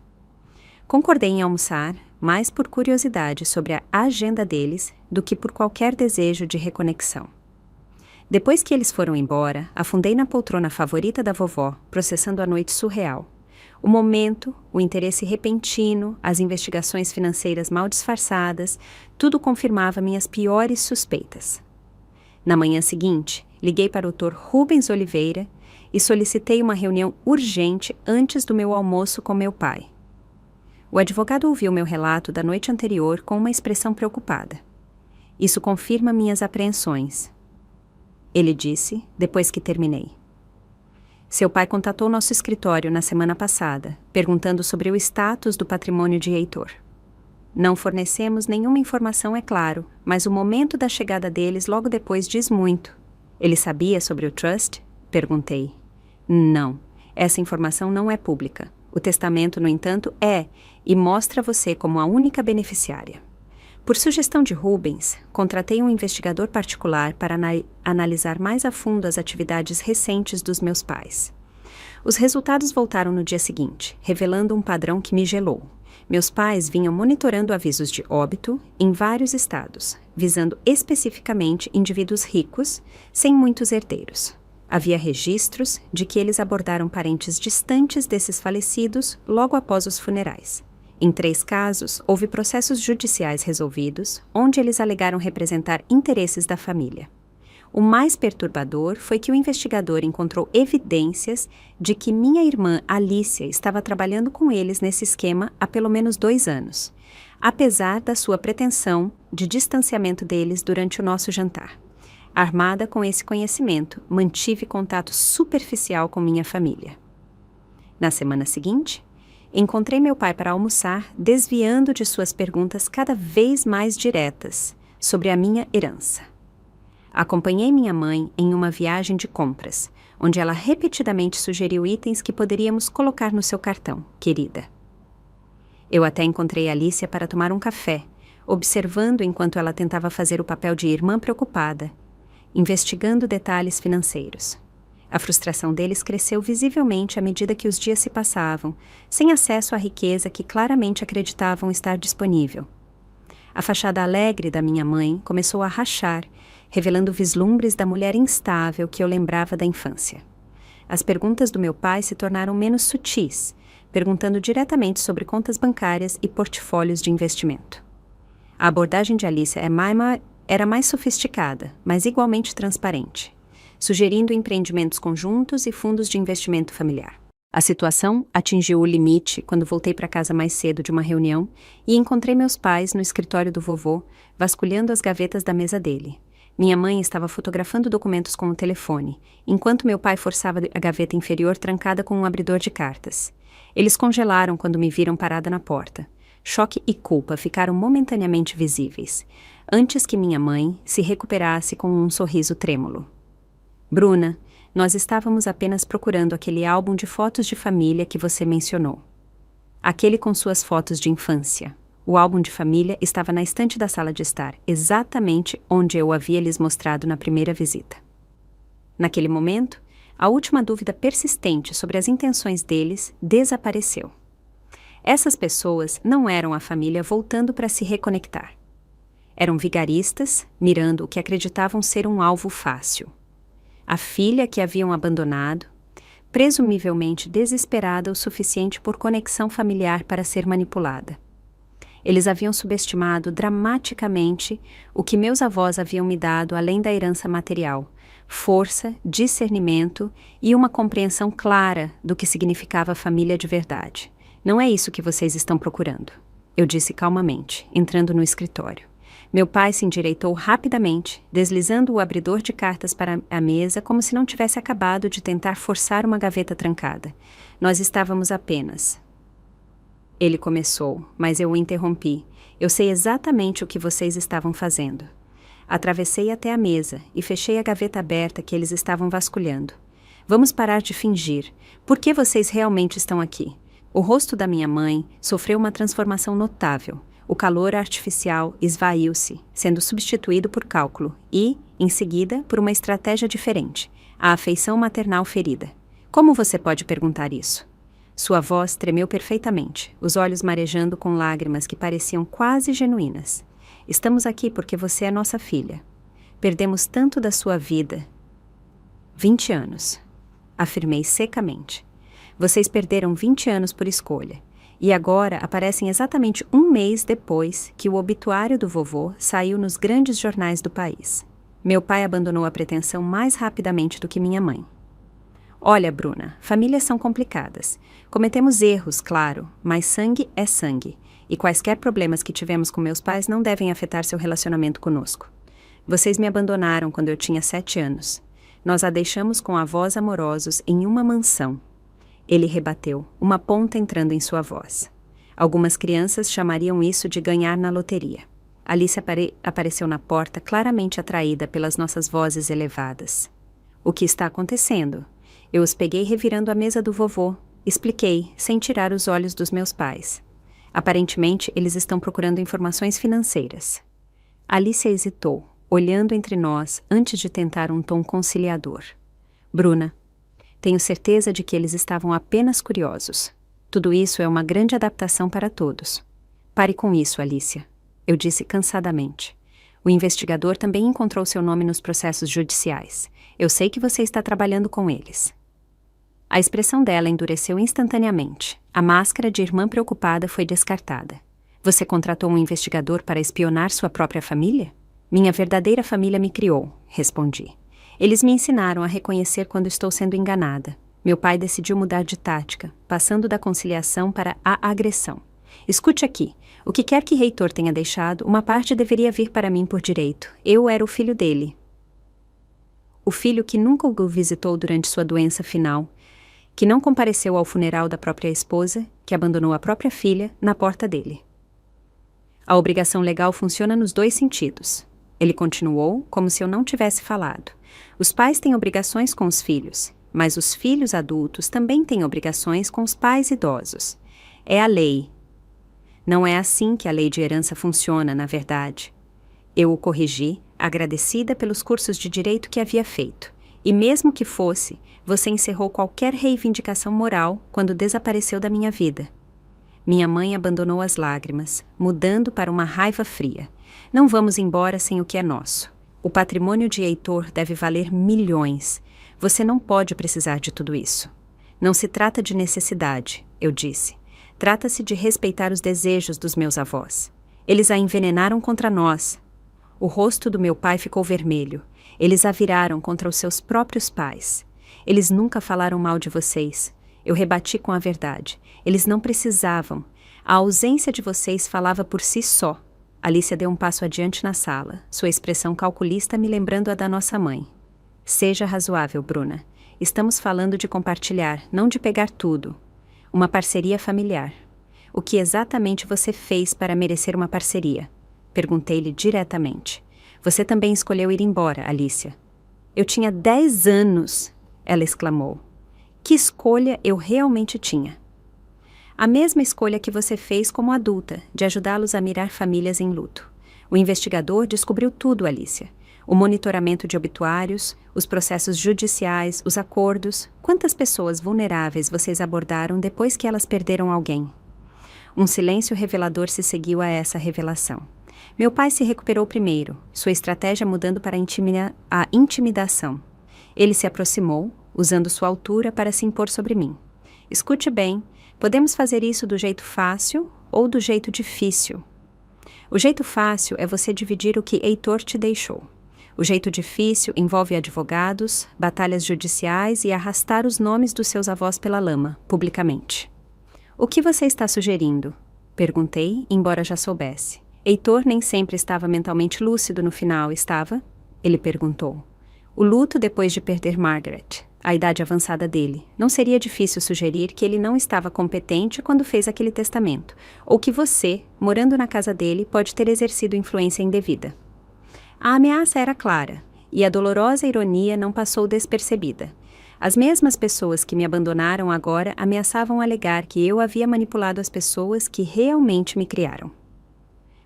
Concordei em almoçar, mais por curiosidade sobre a agenda deles do que por qualquer desejo de reconexão. Depois que eles foram embora, afundei na poltrona favorita da vovó, processando a noite surreal. O momento, o interesse repentino, as investigações financeiras mal disfarçadas, tudo confirmava minhas piores suspeitas. Na manhã seguinte, liguei para o Dr. Rubens Oliveira e solicitei uma reunião urgente antes do meu almoço com meu pai. O advogado ouviu meu relato da noite anterior com uma expressão preocupada. Isso confirma minhas apreensões. Ele disse, depois que terminei. Seu pai contatou nosso escritório na semana passada, perguntando sobre o status do patrimônio de Heitor. Não fornecemos nenhuma informação, é claro, mas o momento da chegada deles logo depois diz muito. Ele sabia sobre o trust? Perguntei. Não, essa informação não é pública. O testamento, no entanto, é, e mostra você como a única beneficiária. Por sugestão de Rubens, contratei um investigador particular para analisar mais a fundo as atividades recentes dos meus pais. Os resultados voltaram no dia seguinte, revelando um padrão que me gelou. Meus pais vinham monitorando avisos de óbito em vários estados, visando especificamente indivíduos ricos, sem muitos herdeiros. Havia registros de que eles abordaram parentes distantes desses falecidos logo após os funerais. Em 3 casos, houve processos judiciais resolvidos, onde eles alegaram representar interesses da família. O mais perturbador foi que o investigador encontrou evidências de que minha irmã Alicia estava trabalhando com eles nesse esquema há pelo menos 2 anos, apesar da sua pretensão de distanciamento deles durante o nosso jantar. Armada com esse conhecimento, mantive contato superficial com minha família. Na semana seguinte, encontrei meu pai para almoçar, desviando de suas perguntas cada vez mais diretas sobre a minha herança. Acompanhei minha mãe em uma viagem de compras, onde ela repetidamente sugeriu itens que poderíamos colocar no seu cartão, querida. Eu até encontrei Alicia para tomar um café, observando enquanto ela tentava fazer o papel de irmã preocupada, investigando detalhes financeiros. A frustração deles cresceu visivelmente à medida que os dias se passavam, sem acesso à riqueza que claramente acreditavam estar disponível. A fachada alegre da minha mãe começou a rachar, revelando vislumbres da mulher instável que eu lembrava da infância. As perguntas do meu pai se tornaram menos sutis, perguntando diretamente sobre contas bancárias e portfólios de investimento. A abordagem de Alicia era mais sofisticada, mas igualmente transparente, sugerindo empreendimentos conjuntos e fundos de investimento familiar. A situação atingiu o limite quando voltei para casa mais cedo de uma reunião e encontrei meus pais no escritório do vovô, vasculhando as gavetas da mesa dele. Minha mãe estava fotografando documentos com o telefone, enquanto meu pai forçava a gaveta inferior trancada com um abridor de cartas. Eles congelaram quando me viram parada na porta. Choque e culpa ficaram momentaneamente visíveis, antes que minha mãe se recuperasse com um sorriso trêmulo. Bruna, nós estávamos apenas procurando aquele álbum de fotos de família que você mencionou. Aquele com suas fotos de infância. O álbum de família estava na estante da sala de estar, exatamente onde eu havia lhes mostrado na primeira visita. Naquele momento, a última dúvida persistente sobre as intenções deles desapareceu. Essas pessoas não eram a família voltando para se reconectar. Eram vigaristas, mirando o que acreditavam ser um alvo fácil. A filha que haviam abandonado, presumivelmente desesperada o suficiente por conexão familiar para ser manipulada. Eles haviam subestimado dramaticamente o que meus avós haviam me dado além da herança material, força, discernimento e uma compreensão clara do que significava família de verdade. Não é isso que vocês estão procurando, eu disse calmamente, entrando no escritório. Meu pai se endireitou rapidamente, deslizando o abridor de cartas para a mesa como se não tivesse acabado de tentar forçar uma gaveta trancada. Nós estávamos apenas... Ele começou, mas eu o interrompi. Eu sei exatamente o que vocês estavam fazendo. Atravessei até a mesa e fechei a gaveta aberta que eles estavam vasculhando. Vamos parar de fingir. Por que vocês realmente estão aqui? O rosto da minha mãe sofreu uma transformação notável. O calor artificial esvaiu-se, sendo substituído por cálculo e, em seguida, por uma estratégia diferente, a afeição maternal ferida. Como você pode perguntar isso? Sua voz tremeu perfeitamente, os olhos marejando com lágrimas que pareciam quase genuínas. Estamos aqui porque você é nossa filha. Perdemos tanto da sua vida. 20 anos. Afirmei secamente. Vocês perderam 20 anos por escolha. E agora aparecem exatamente um mês depois que o obituário do vovô saiu nos grandes jornais do país. Meu pai abandonou a pretensão mais rapidamente do que minha mãe. Olha, Bruna, famílias são complicadas. Cometemos erros, claro, mas sangue é sangue. E quaisquer problemas que tivemos com meus pais não devem afetar seu relacionamento conosco. Vocês me abandonaram quando eu tinha 7 anos. Nós a deixamos com avós amorosos em uma mansão. Ele rebateu, uma ponta entrando em sua voz. Algumas crianças chamariam isso de ganhar na loteria. Alice apareceu na porta, claramente atraída pelas nossas vozes elevadas. O que está acontecendo? Eu os peguei revirando a mesa do vovô. Expliquei, sem tirar os olhos dos meus pais. Aparentemente, eles estão procurando informações financeiras. Alice hesitou, olhando entre nós antes de tentar um tom conciliador. Bruna, tenho certeza de que eles estavam apenas curiosos. Tudo isso é uma grande adaptação para todos. Pare com isso, Alicia, eu disse cansadamente. O investigador também encontrou seu nome nos processos judiciais. Eu sei que você está trabalhando com eles. A expressão dela endureceu instantaneamente. A máscara de irmã preocupada foi descartada. Você contratou um investigador para espionar sua própria família? Minha verdadeira família me criou, respondi. Eles me ensinaram a reconhecer quando estou sendo enganada. Meu pai decidiu mudar de tática, passando da conciliação para a agressão. Escute aqui. O que quer que Heitor tenha deixado, uma parte deveria vir para mim por direito. Eu era o filho dele. O filho que nunca o visitou durante sua doença final, que não compareceu ao funeral da própria esposa, que abandonou a própria filha na porta dele. A obrigação legal funciona nos dois sentidos. Ele continuou, como se eu não tivesse falado. Os pais têm obrigações com os filhos, mas os filhos adultos também têm obrigações com os pais idosos. É a lei. Não é assim que a lei de herança funciona, na verdade. Eu o corrigi, agradecida pelos cursos de direito que havia feito. E mesmo que fosse, você encerrou qualquer reivindicação moral quando desapareceu da minha vida. Minha mãe abandonou as lágrimas, mudando para uma raiva fria. Não vamos embora sem o que é nosso. O patrimônio de Heitor deve valer milhões. Você não pode precisar de tudo isso. Não se trata de necessidade, eu disse. Trata-se de respeitar os desejos dos meus avós. Eles a envenenaram contra nós. O rosto do meu pai ficou vermelho. Eles a viraram contra os seus próprios pais. Eles nunca falaram mal de vocês. Eu rebati com a verdade. Eles não precisavam. A ausência de vocês falava por si só. Alicia deu um passo adiante na sala, sua expressão calculista me lembrando a da nossa mãe. Seja razoável, Bruna. Estamos falando de compartilhar, não de pegar tudo. Uma parceria familiar. O que exatamente você fez para merecer uma parceria? Perguntei-lhe diretamente. Você também escolheu ir embora, Alicia. Eu tinha 10 anos, ela exclamou. Que escolha eu realmente tinha? A mesma escolha que você fez como adulta, de ajudá-los a mirar famílias em luto. O investigador descobriu tudo, Alicia. O monitoramento de obituários, os processos judiciais, os acordos. Quantas pessoas vulneráveis vocês abordaram depois que elas perderam alguém? Um silêncio revelador se seguiu a essa revelação. Meu pai se recuperou primeiro, sua estratégia mudando para a intimidação. Ele se aproximou, usando sua altura para se impor sobre mim. Escute bem, podemos fazer isso do jeito fácil ou do jeito difícil. O jeito fácil é você dividir o que Heitor te deixou. O jeito difícil envolve advogados, batalhas judiciais e arrastar os nomes dos seus avós pela lama, publicamente. O que você está sugerindo? Perguntei, embora já soubesse. Heitor nem sempre estava mentalmente lúcido no final, estava? Ele perguntou. O luto depois de perder Margaret, a idade avançada dele. Não seria difícil sugerir que ele não estava competente quando fez aquele testamento, ou que você, morando na casa dele, pode ter exercido influência indevida. A ameaça era clara, e a dolorosa ironia não passou despercebida. As mesmas pessoas que me abandonaram agora ameaçavam alegar que eu havia manipulado as pessoas que realmente me criaram.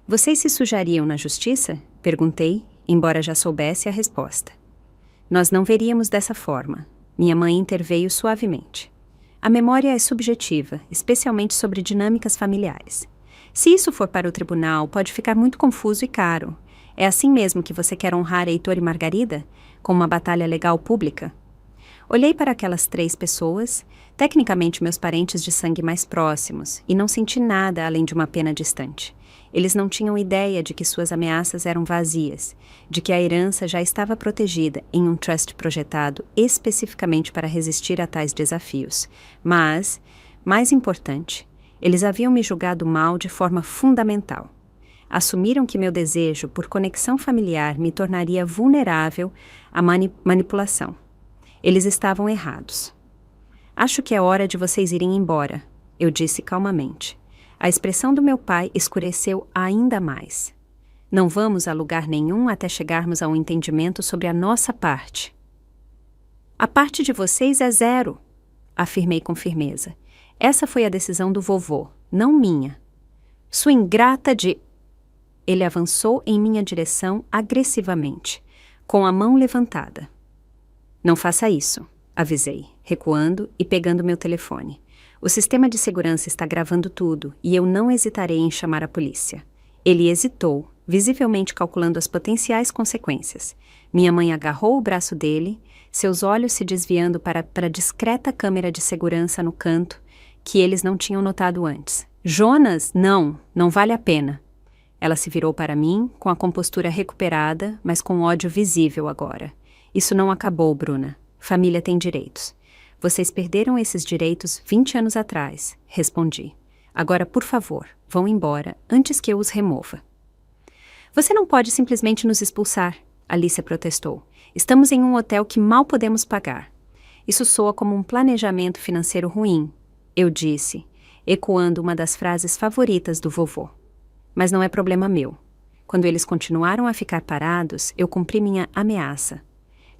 Vocês se sujariam na justiça? Perguntei, embora já soubesse a resposta. Nós não veríamos dessa forma. Minha mãe interveio suavemente. A memória é subjetiva, especialmente sobre dinâmicas familiares. Se isso for para o tribunal, pode ficar muito confuso e caro. É assim mesmo que você quer honrar Heitor e Margarida? Com uma batalha legal pública? Olhei para aquelas 3 pessoas, tecnicamente meus parentes de sangue mais próximos, e não senti nada além de uma pena distante. Eles não tinham ideia de que suas ameaças eram vazias, de que a herança já estava protegida em um trust projetado especificamente para resistir a tais desafios. Mas, mais importante, eles haviam me julgado mal de forma fundamental. Assumiram que meu desejo por conexão familiar me tornaria vulnerável à manipulação. Eles estavam errados. Acho que é hora de vocês irem embora, eu disse calmamente. A expressão do meu pai escureceu ainda mais. Não vamos a lugar nenhum até chegarmos a um entendimento sobre a nossa parte. A parte de vocês é 0, afirmei com firmeza. Essa foi a decisão do vovô, não minha. Sua ingrata de... Ele avançou em minha direção agressivamente, com a mão levantada. Não faça isso, avisei, recuando e pegando meu telefone. O sistema de segurança está gravando tudo e eu não hesitarei em chamar a polícia. Ele hesitou, visivelmente calculando as potenciais consequências. Minha mãe agarrou o braço dele, seus olhos se desviando para a discreta câmera de segurança no canto, que eles não tinham notado antes. Jonas, não vale a pena. Ela se virou para mim, com a compostura recuperada, mas com ódio visível agora. Isso não acabou, Bruna. Família tem direitos. Vocês perderam esses direitos 20 anos atrás, respondi. Agora, por favor, vão embora antes que eu os remova. Você não pode simplesmente nos expulsar, Alicia protestou. Estamos em um hotel que mal podemos pagar. Isso soa como um planejamento financeiro ruim, eu disse, ecoando uma das frases favoritas do vovô. Mas não é problema meu. Quando eles continuaram a ficar parados, eu cumpri minha ameaça,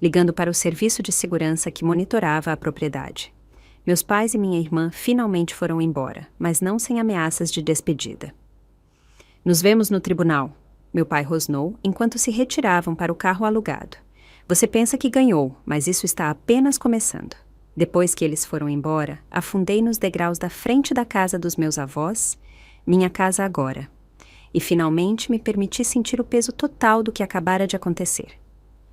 ligando para o serviço de segurança que monitorava a propriedade. Meus pais e minha irmã finalmente foram embora, mas não sem ameaças de despedida. Nos vemos no tribunal, meu pai rosnou enquanto se retiravam para o carro alugado. Você pensa que ganhou, mas isso está apenas começando. Depois que eles foram embora, afundei nos degraus da frente da casa dos meus avós, minha casa agora, e finalmente me permiti sentir o peso total do que acabara de acontecer.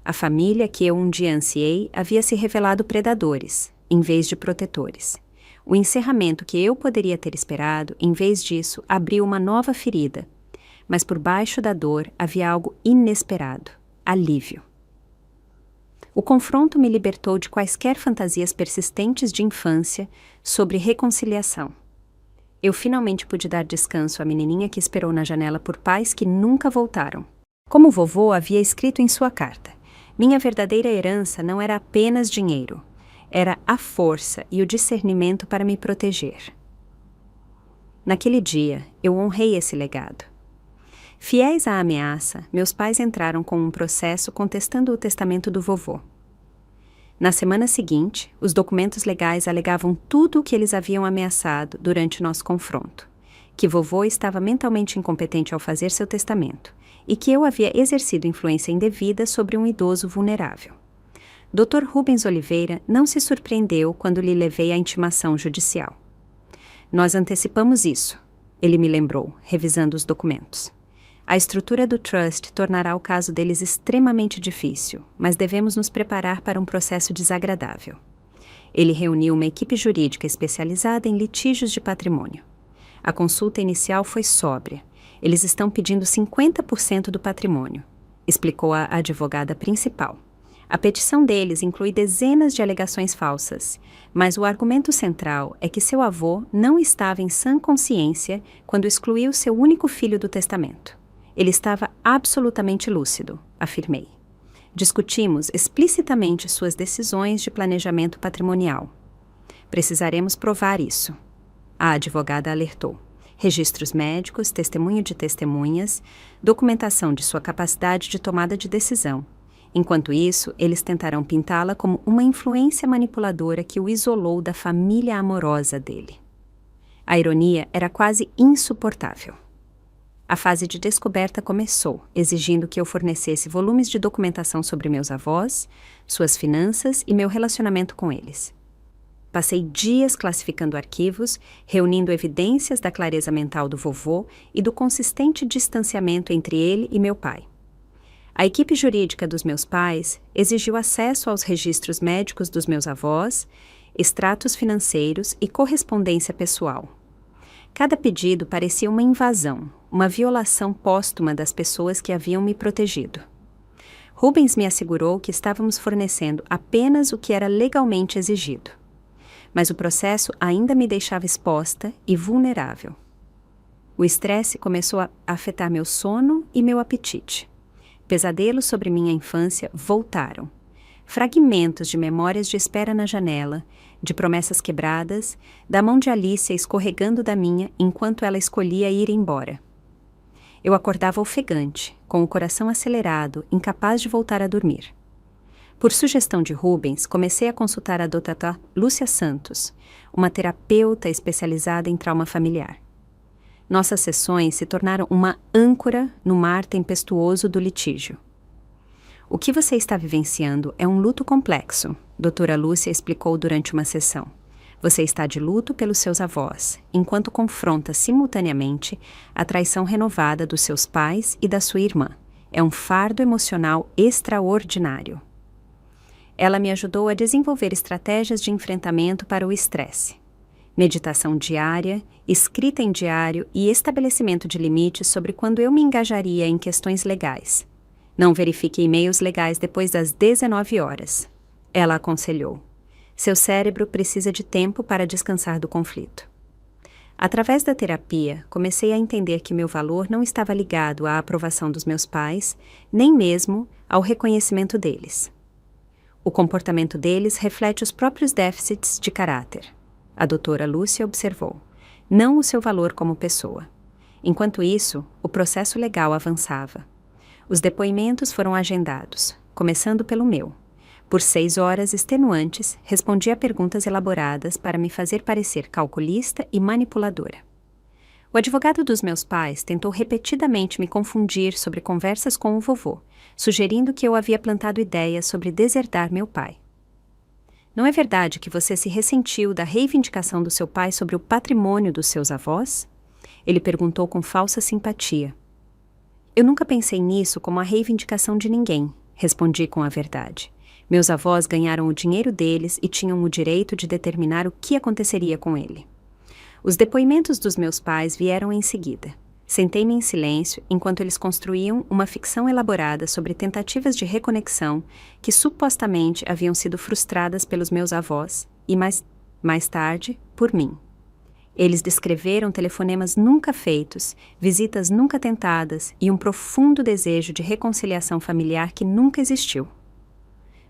A família que eu um dia ansiei havia se revelado predadores, em vez de protetores. O encerramento que eu poderia ter esperado, em vez disso, abriu uma nova ferida. Mas por baixo da dor havia algo inesperado: alívio. O confronto me libertou de quaisquer fantasias persistentes de infância sobre reconciliação. Eu finalmente pude dar descanso à menininha que esperou na janela por pais que nunca voltaram. Como o vovô havia escrito em sua carta, minha verdadeira herança não era apenas dinheiro, era a força e o discernimento para me proteger. Naquele dia, eu honrei esse legado. Fiéis à ameaça, meus pais entraram com um processo contestando o testamento do vovô. Na semana seguinte, os documentos legais alegavam tudo o que eles haviam ameaçado durante nosso confronto: que vovô estava mentalmente incompetente ao fazer seu testamento e que eu havia exercido influência indevida sobre um idoso vulnerável. Dr. Rubens Oliveira não se surpreendeu quando lhe levei a intimação judicial. Nós antecipamos isso, ele me lembrou, revisando os documentos. A estrutura do trust tornará o caso deles extremamente difícil, mas devemos nos preparar para um processo desagradável. Ele reuniu uma equipe jurídica especializada em litígios de patrimônio. A consulta inicial foi sóbria. Eles estão pedindo 50% do patrimônio, explicou a advogada principal. A petição deles inclui dezenas de alegações falsas, mas o argumento central é que seu avô não estava em sã consciência quando excluiu seu único filho do testamento. Ele estava absolutamente lúcido, afirmei. Discutimos explicitamente suas decisões de planejamento patrimonial. Precisaremos provar isso, a advogada alertou. Registros médicos, testemunho de testemunhas, documentação de sua capacidade de tomada de decisão. Enquanto isso, eles tentarão pintá-la como uma influência manipuladora que o isolou da família amorosa dele. A ironia era quase insuportável. A fase de descoberta começou, exigindo que eu fornecesse volumes de documentação sobre meus avós, suas finanças e meu relacionamento com eles. Passei dias classificando arquivos, reunindo evidências da clareza mental do vovô e do consistente distanciamento entre ele e meu pai. A equipe jurídica dos meus pais exigiu acesso aos registros médicos dos meus avós, extratos financeiros e correspondência pessoal. Cada pedido parecia uma invasão, uma violação póstuma das pessoas que haviam me protegido. Rubens me assegurou que estávamos fornecendo apenas o que era legalmente exigido. Mas o processo ainda me deixava exposta e vulnerável. O estresse começou a afetar meu sono e meu apetite. Pesadelos sobre minha infância voltaram. Fragmentos de memórias de espera na janela, de promessas quebradas, da mão de Alicia escorregando da minha enquanto ela escolhia ir embora. Eu acordava ofegante, com o coração acelerado, incapaz de voltar a dormir. Por sugestão de Rubens, comecei a consultar a Dra. Lúcia Santos, uma terapeuta especializada em trauma familiar. Nossas sessões se tornaram uma âncora no mar tempestuoso do litígio. O que você está vivenciando é um luto complexo, Dra. Lúcia explicou durante uma sessão. Você está de luto pelos seus avós, enquanto confronta simultaneamente a traição renovada dos seus pais e da sua irmã. É um fardo emocional extraordinário. Ela me ajudou a desenvolver estratégias de enfrentamento para o estresse. Meditação diária, escrita em diário e estabelecimento de limites sobre quando eu me engajaria em questões legais. Não verifique e-mails legais depois das 19 horas. Ela aconselhou. Seu cérebro precisa de tempo para descansar do conflito. Através da terapia, comecei a entender que meu valor não estava ligado à aprovação dos meus pais, nem mesmo ao reconhecimento deles. O comportamento deles reflete os próprios déficits de caráter, a doutora Lúcia observou, não o seu valor como pessoa. Enquanto isso, o processo legal avançava. Os depoimentos foram agendados, começando pelo meu. Por 6 horas extenuantes, respondi a perguntas elaboradas para me fazer parecer calculista e manipuladora. O advogado dos meus pais tentou repetidamente me confundir sobre conversas com o vovô, sugerindo que eu havia plantado ideias sobre deserdar meu pai. Não é verdade que você se ressentiu da reivindicação do seu pai sobre o patrimônio dos seus avós? Ele perguntou com falsa simpatia. Eu nunca pensei nisso como a reivindicação de ninguém, respondi com a verdade. Meus avós ganharam o dinheiro deles e tinham o direito de determinar o que aconteceria com ele. Os depoimentos dos meus pais vieram em seguida. Sentei-me em silêncio enquanto eles construíam uma ficção elaborada sobre tentativas de reconexão que supostamente haviam sido frustradas pelos meus avós e, mais tarde, por mim. Eles descreveram telefonemas nunca feitos, visitas nunca tentadas e um profundo desejo de reconciliação familiar que nunca existiu.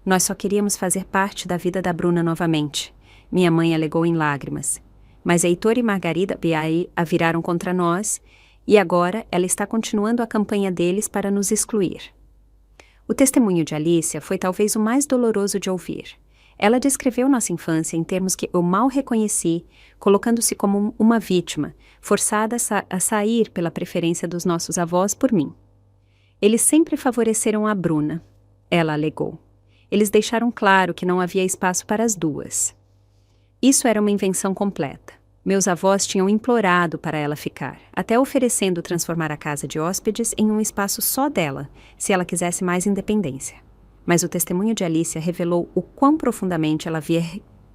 Nós só queríamos fazer parte da vida da Bruna novamente, minha mãe alegou em lágrimas. Mas Heitor e Margarida Biai a viraram contra nós e agora ela está continuando a campanha deles para nos excluir. O testemunho de Alicia foi talvez o mais doloroso de ouvir. Ela descreveu nossa infância em termos que eu mal reconheci, colocando-se como uma vítima, forçada a sair pela preferência dos nossos avós por mim. Eles sempre favoreceram a Bruna, ela alegou. Eles deixaram claro que não havia espaço para as duas. Isso era uma invenção completa. Meus avós tinham implorado para ela ficar, até oferecendo transformar a casa de hóspedes em um espaço só dela, se ela quisesse mais independência. Mas o testemunho de Alicia revelou o quão profundamente ela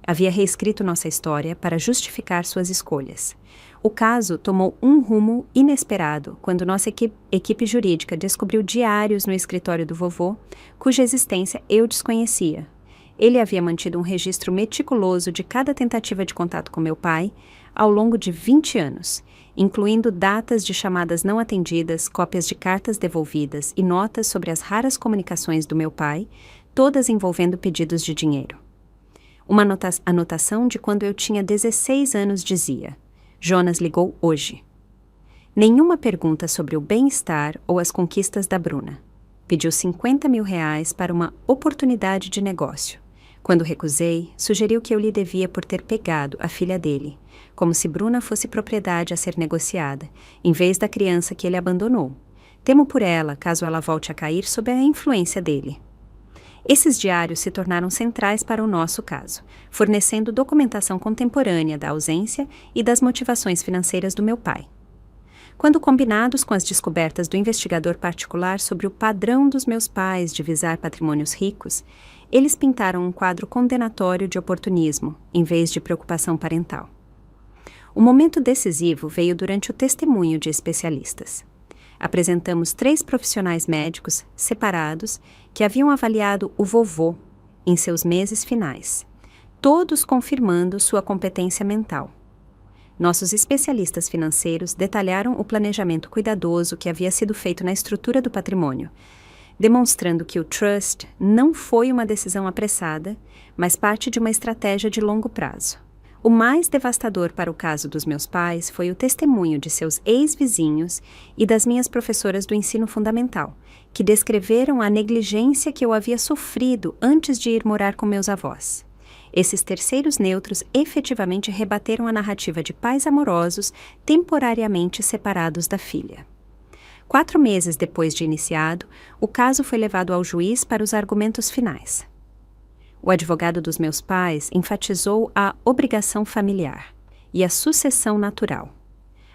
havia reescrito nossa história para justificar suas escolhas. O caso tomou um rumo inesperado quando nossa equipe jurídica descobriu diários no escritório do vovô, cuja existência eu desconhecia. Ele havia mantido um registro meticuloso de cada tentativa de contato com meu pai ao longo de 20 anos, incluindo datas de chamadas não atendidas, cópias de cartas devolvidas e notas sobre as raras comunicações do meu pai, todas envolvendo pedidos de dinheiro. Uma anotação de quando eu tinha 16 anos dizia: Jonas ligou hoje. Nenhuma pergunta sobre o bem-estar ou as conquistas da Bruna. Pediu 50 mil reais para uma oportunidade de negócio. Quando recusei, sugeriu que eu lhe devia por ter pegado a filha dele, como se Bruna fosse propriedade a ser negociada, em vez da criança que ele abandonou. Temo por ela, caso ela volte a cair sob a influência dele. Esses diários se tornaram centrais para o nosso caso, fornecendo documentação contemporânea da ausência e das motivações financeiras do meu pai. Quando combinados com as descobertas do investigador particular sobre o padrão dos meus pais de visar patrimônios ricos, eles pintaram um quadro condenatório de oportunismo, em vez de preocupação parental. O momento decisivo veio durante o testemunho de especialistas. Apresentamos 3 profissionais médicos, separados, que haviam avaliado o vovô em seus meses finais, todos confirmando sua competência mental. Nossos especialistas financeiros detalharam o planejamento cuidadoso que havia sido feito na estrutura do patrimônio, demonstrando que o trust não foi uma decisão apressada, mas parte de uma estratégia de longo prazo. O mais devastador para o caso dos meus pais foi o testemunho de seus ex-vizinhos e das minhas professoras do ensino fundamental, que descreveram a negligência que eu havia sofrido antes de ir morar com meus avós. Esses terceiros neutros efetivamente rebateram a narrativa de pais amorosos temporariamente separados da filha. 4 meses depois de iniciado, o caso foi levado ao juiz para os argumentos finais. O advogado dos meus pais enfatizou a obrigação familiar e a sucessão natural,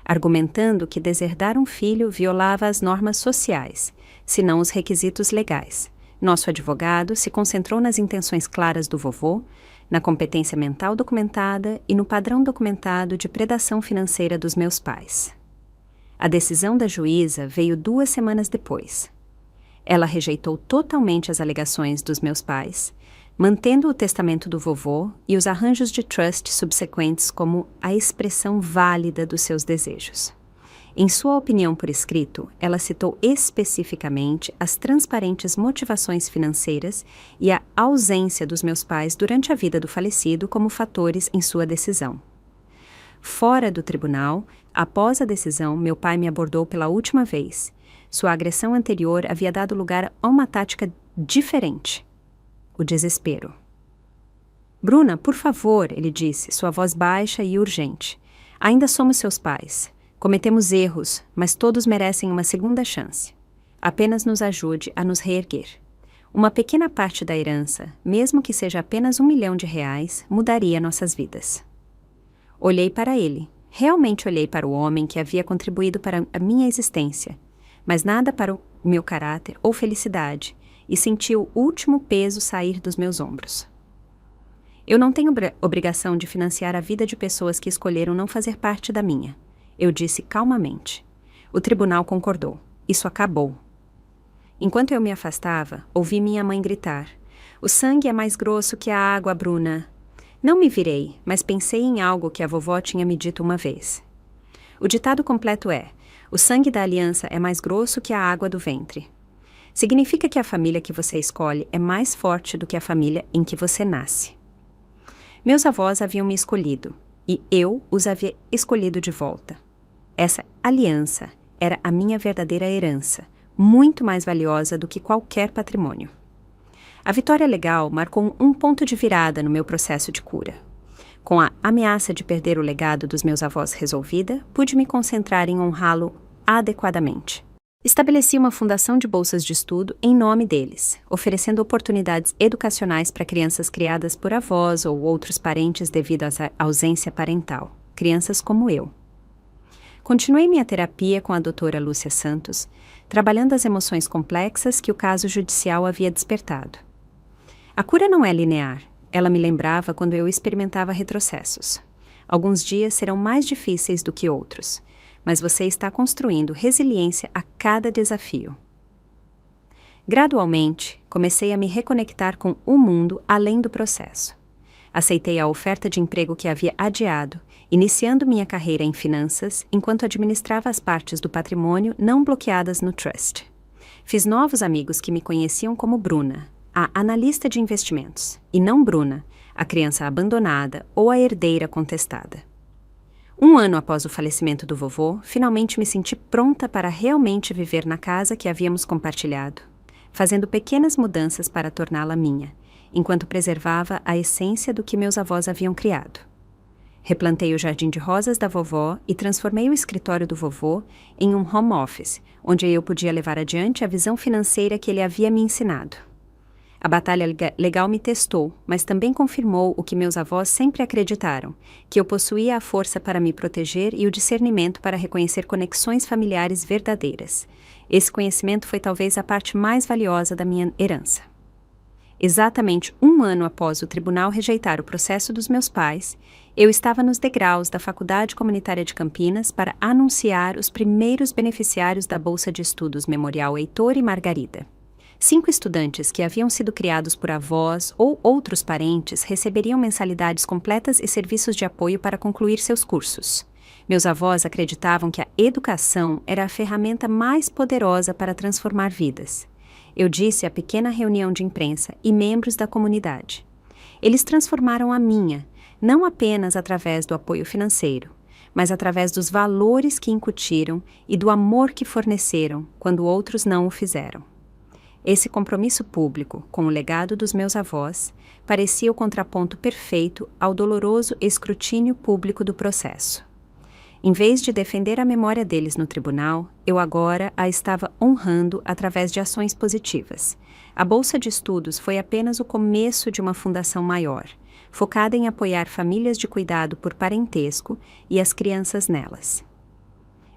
argumentando que deserdar um filho violava as normas sociais, se não os requisitos legais. Nosso advogado se concentrou nas intenções claras do vovô, na competência mental documentada e no padrão documentado de predação financeira dos meus pais. A decisão da juíza veio 2 semanas depois. Ela rejeitou totalmente as alegações dos meus pais, mantendo o testamento do vovô e os arranjos de trust subsequentes como a expressão válida dos seus desejos. Em sua opinião por escrito, ela citou especificamente as transparentes motivações financeiras e a ausência dos meus pais durante a vida do falecido como fatores em sua decisão. Fora do tribunal, após a decisão, meu pai me abordou pela última vez. Sua agressão anterior havia dado lugar a uma tática diferente: o desespero. Bruna, por favor, ele disse, sua voz baixa e urgente. Ainda somos seus pais. Cometemos erros, mas todos merecem uma segunda chance. Apenas nos ajude a nos reerguer. Uma pequena parte da herança, mesmo que seja apenas R$1 milhão, mudaria nossas vidas. Olhei para ele. Realmente olhei para o homem que havia contribuído para a minha existência, mas nada para o meu caráter ou felicidade, e senti o último peso sair dos meus ombros. Eu não tenho obrigação de financiar a vida de pessoas que escolheram não fazer parte da minha. Eu disse calmamente. O tribunal concordou. Isso acabou. Enquanto eu me afastava, ouvi minha mãe gritar. O sangue é mais grosso que a água, Bruna. Não me virei, mas pensei em algo que a vovó tinha me dito uma vez. O ditado completo é: o sangue da aliança é mais grosso que a água do ventre. Significa que a família que você escolhe é mais forte do que a família em que você nasce. Meus avós haviam me escolhido, e eu os havia escolhido de volta. Essa aliança era a minha verdadeira herança, muito mais valiosa do que qualquer patrimônio. A vitória legal marcou um ponto de virada no meu processo de cura. Com a ameaça de perder o legado dos meus avós resolvida, pude me concentrar em honrá-lo adequadamente. Estabeleci uma fundação de bolsas de estudo em nome deles, oferecendo oportunidades educacionais para crianças criadas por avós ou outros parentes devido à ausência parental, crianças como eu. Continuei minha terapia com a doutora Lúcia Santos, trabalhando as emoções complexas que o caso judicial havia despertado. A cura não é linear, ela me lembrava quando eu experimentava retrocessos. Alguns dias serão mais difíceis do que outros, mas você está construindo resiliência a cada desafio. Gradualmente, comecei a me reconectar com o mundo além do processo. Aceitei a oferta de emprego que havia adiado, iniciando minha carreira em finanças enquanto administrava as partes do patrimônio não bloqueadas no trust. Fiz novos amigos que me conheciam como Bruna, a analista de investimentos, e não Bruna, a criança abandonada ou a herdeira contestada. Um ano após o falecimento do vovô, finalmente me senti pronta para realmente viver na casa que havíamos compartilhado, fazendo pequenas mudanças para torná-la minha, enquanto preservava a essência do que meus avós haviam criado. Replantei o jardim de rosas da vovó e transformei o escritório do vovô em um home office, onde eu podia levar adiante a visão financeira que ele havia me ensinado. A batalha legal me testou, mas também confirmou o que meus avós sempre acreditaram, que eu possuía a força para me proteger e o discernimento para reconhecer conexões familiares verdadeiras. Esse conhecimento foi talvez a parte mais valiosa da minha herança. Exatamente um ano após o tribunal rejeitar o processo dos meus pais, eu estava nos degraus da Faculdade Comunitária de Campinas para anunciar os primeiros beneficiários da Bolsa de Estudos Memorial Heitor e Margarida. 5 estudantes que haviam sido criados por avós ou outros parentes receberiam mensalidades completas e serviços de apoio para concluir seus cursos. Meus avós acreditavam que a educação era a ferramenta mais poderosa para transformar vidas. Eu disse à pequena reunião de imprensa e membros da comunidade. Eles transformaram a minha, não apenas através do apoio financeiro, mas através dos valores que incutiram e do amor que forneceram quando outros não o fizeram. Esse compromisso público com o legado dos meus avós parecia o contraponto perfeito ao doloroso escrutínio público do processo. Em vez de defender a memória deles no tribunal, eu agora a estava honrando através de ações positivas. A Bolsa de Estudos foi apenas o começo de uma fundação maior, focada em apoiar famílias de cuidado por parentesco e as crianças nelas.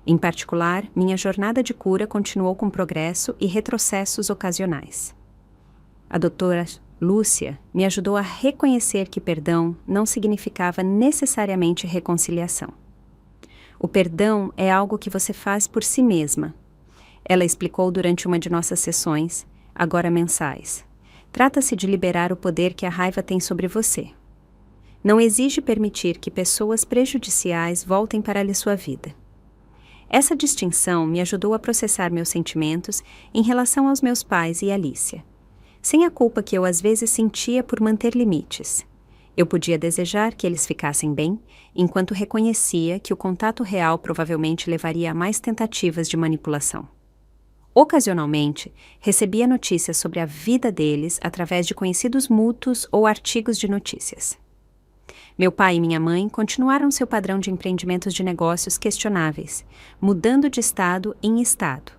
Em particular, minha jornada de cura continuou com progresso e retrocessos ocasionais. A doutora Lúcia me ajudou a reconhecer que perdão não significava necessariamente reconciliação. O perdão é algo que você faz por si mesma. Ela explicou durante uma de nossas sessões, agora mensais. Trata-se de liberar o poder que a raiva tem sobre você. Não exige permitir que pessoas prejudiciais voltem para sua vida. Essa distinção me ajudou a processar meus sentimentos em relação aos meus pais e Alicia, sem a culpa que eu às vezes sentia por manter limites. Eu podia desejar que eles ficassem bem, enquanto reconhecia que o contato real provavelmente levaria a mais tentativas de manipulação. Ocasionalmente, recebia notícias sobre a vida deles através de conhecidos mútuos ou artigos de notícias. Meu pai e minha mãe continuaram seu padrão de empreendimentos de negócios questionáveis, mudando de estado em estado,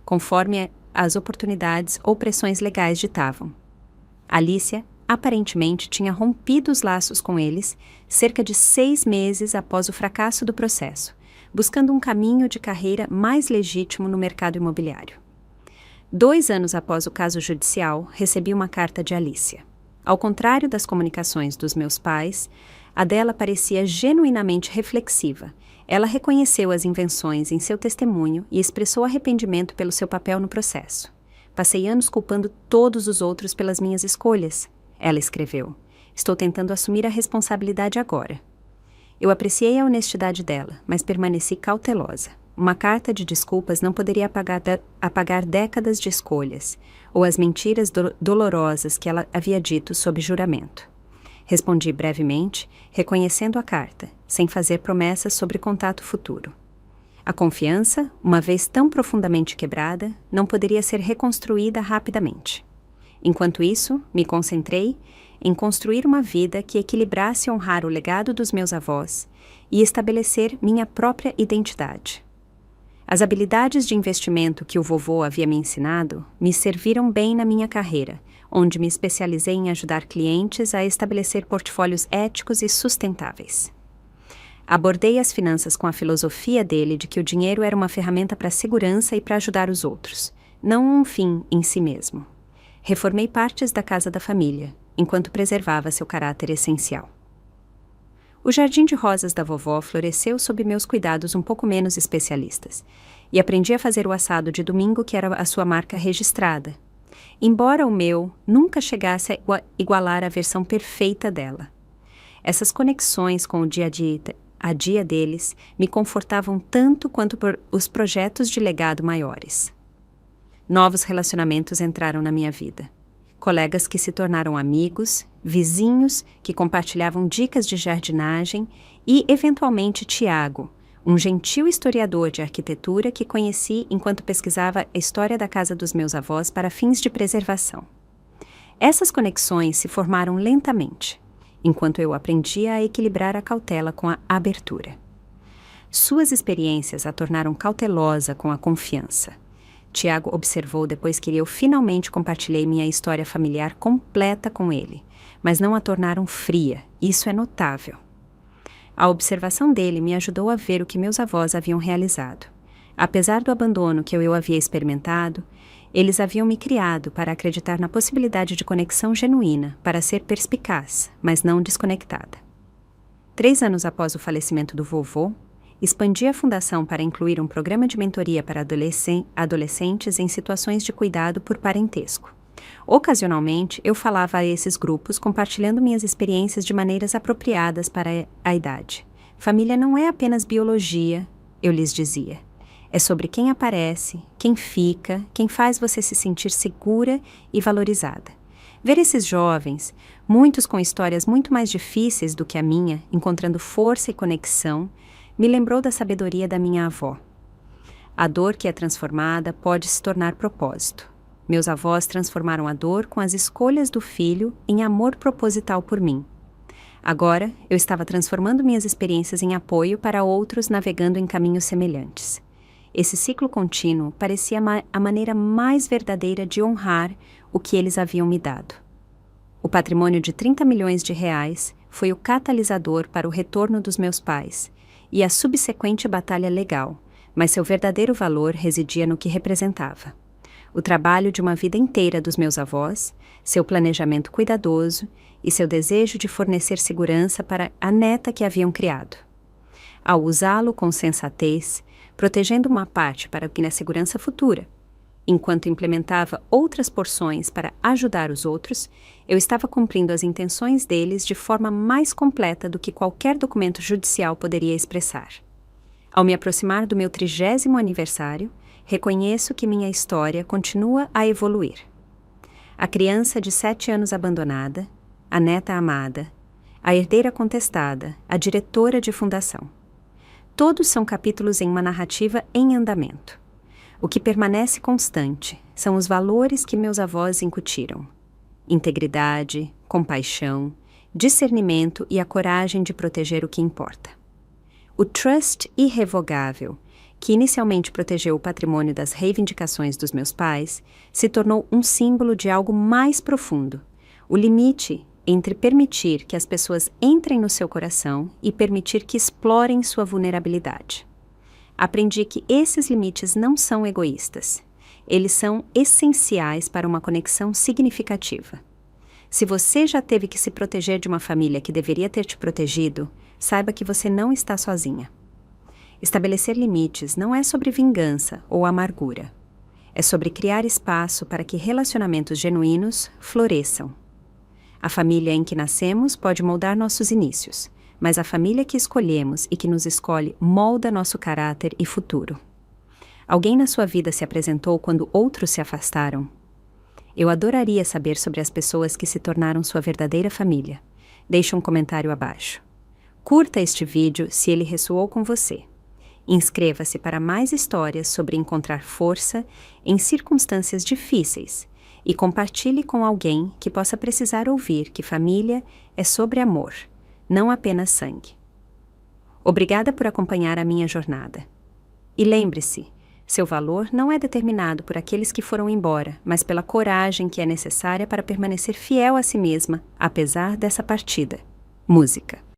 conforme as oportunidades ou pressões legais ditavam. Alicia, aparentemente, tinha rompido os laços com eles cerca de 6 meses após o fracasso do processo, buscando um caminho de carreira mais legítimo no mercado imobiliário. 2 anos após o caso judicial, recebi uma carta de Alicia. Ao contrário das comunicações dos meus pais, a dela parecia genuinamente reflexiva. Ela reconheceu as invenções em seu testemunho e expressou arrependimento pelo seu papel no processo. Passei anos culpando todos os outros pelas minhas escolhas, ela escreveu. Estou tentando assumir a responsabilidade agora. Eu apreciei a honestidade dela, mas permaneci cautelosa. Uma carta de desculpas não poderia apagar décadas de escolhas, ou as mentiras dolorosas que ela havia dito sob juramento. Respondi brevemente, reconhecendo a carta, sem fazer promessas sobre contato futuro. A confiança, uma vez tão profundamente quebrada, não poderia ser reconstruída rapidamente. Enquanto isso, me concentrei em construir uma vida que equilibrasse honrar o legado dos meus avós e estabelecer minha própria identidade. As habilidades de investimento que o vovô havia me ensinado me serviram bem na minha carreira, onde me especializei em ajudar clientes a estabelecer portfólios éticos e sustentáveis. Abordei as finanças com a filosofia dele de que o dinheiro era uma ferramenta para a segurança e para ajudar os outros, não um fim em si mesmo. Reformei partes da casa da família, enquanto preservava seu caráter essencial. O jardim de rosas da vovó floresceu sob meus cuidados um pouco menos especialistas, e aprendi a fazer o assado de domingo que era a sua marca registrada, embora o meu nunca chegasse a igualar a versão perfeita dela. Essas conexões com o dia a dia deles me confortavam tanto quanto os projetos de legado maiores. Novos relacionamentos entraram na minha vida. Colegas que se tornaram amigos, vizinhos que compartilhavam dicas de jardinagem e, eventualmente, Tiago, um gentil historiador de arquitetura que conheci enquanto pesquisava a história da casa dos meus avós para fins de preservação. Essas conexões se formaram lentamente, enquanto eu aprendia a equilibrar a cautela com a abertura. Suas experiências a tornaram cautelosa com a confiança. Tiago observou depois que eu finalmente compartilhei minha história familiar completa com ele, mas não a tornaram fria, isso é notável. A observação dele me ajudou a ver o que meus avós haviam realizado. Apesar do abandono que eu havia experimentado, eles haviam me criado para acreditar na possibilidade de conexão genuína, para ser perspicaz, mas não desconectada. 3 anos após o falecimento do vovô, expandi a fundação para incluir um programa de mentoria para adolescentes em situações de cuidado por parentesco. Ocasionalmente, eu falava a esses grupos compartilhando minhas experiências de maneiras apropriadas para a idade. Família não é apenas biologia, eu lhes dizia. É sobre quem aparece, quem fica, quem faz você se sentir segura e valorizada. Ver esses jovens, muitos com histórias muito mais difíceis do que a minha, encontrando força e conexão, me lembrou da sabedoria da minha avó. A dor que é transformada pode se tornar propósito. Meus avós transformaram a dor com as escolhas do filho em amor proposital por mim. Agora, eu estava transformando minhas experiências em apoio para outros navegando em caminhos semelhantes. Esse ciclo contínuo parecia a maneira mais verdadeira de honrar o que eles haviam me dado. O patrimônio de 30 milhões de reais foi o catalisador para o retorno dos meus pais e a subsequente batalha legal, mas seu verdadeiro valor residia no que representava. O trabalho de uma vida inteira dos meus avós, seu planejamento cuidadoso e seu desejo de fornecer segurança para a neta que haviam criado. Ao usá-lo com sensatez, protegendo uma parte para que na segurança futura, enquanto implementava outras porções para ajudar os outros, eu estava cumprindo as intenções deles de forma mais completa do que qualquer documento judicial poderia expressar. Ao me aproximar do meu 30º aniversário, reconheço que minha história continua a evoluir. A criança de 7 anos abandonada, a neta amada, a herdeira contestada, a diretora de fundação. Todos são capítulos em uma narrativa em andamento. O que permanece constante são os valores que meus avós incutiram: integridade, compaixão, discernimento e a coragem de proteger o que importa. O trust irrevogável, que inicialmente protegeu o patrimônio das reivindicações dos meus pais, se tornou um símbolo de algo mais profundo: o limite entre permitir que as pessoas entrem no seu coração e permitir que explorem sua vulnerabilidade. Aprendi que esses limites não são egoístas. Eles são essenciais para uma conexão significativa. Se você já teve que se proteger de uma família que deveria ter te protegido, saiba que você não está sozinha. Estabelecer limites não é sobre vingança ou amargura. É sobre criar espaço para que relacionamentos genuínos floresçam. A família em que nascemos pode moldar nossos inícios, mas a família que escolhemos e que nos escolhe molda nosso caráter e futuro. Alguém na sua vida se apresentou quando outros se afastaram? Eu adoraria saber sobre as pessoas que se tornaram sua verdadeira família. Deixe um comentário abaixo. Curta este vídeo se ele ressoou com você. Inscreva-se para mais histórias sobre encontrar força em circunstâncias difíceis e compartilhe com alguém que possa precisar ouvir que família é sobre amor, não apenas sangue. Obrigada por acompanhar a minha jornada. E lembre-se, seu valor não é determinado por aqueles que foram embora, mas pela coragem que é necessária para permanecer fiel a si mesma, apesar dessa partida. Música.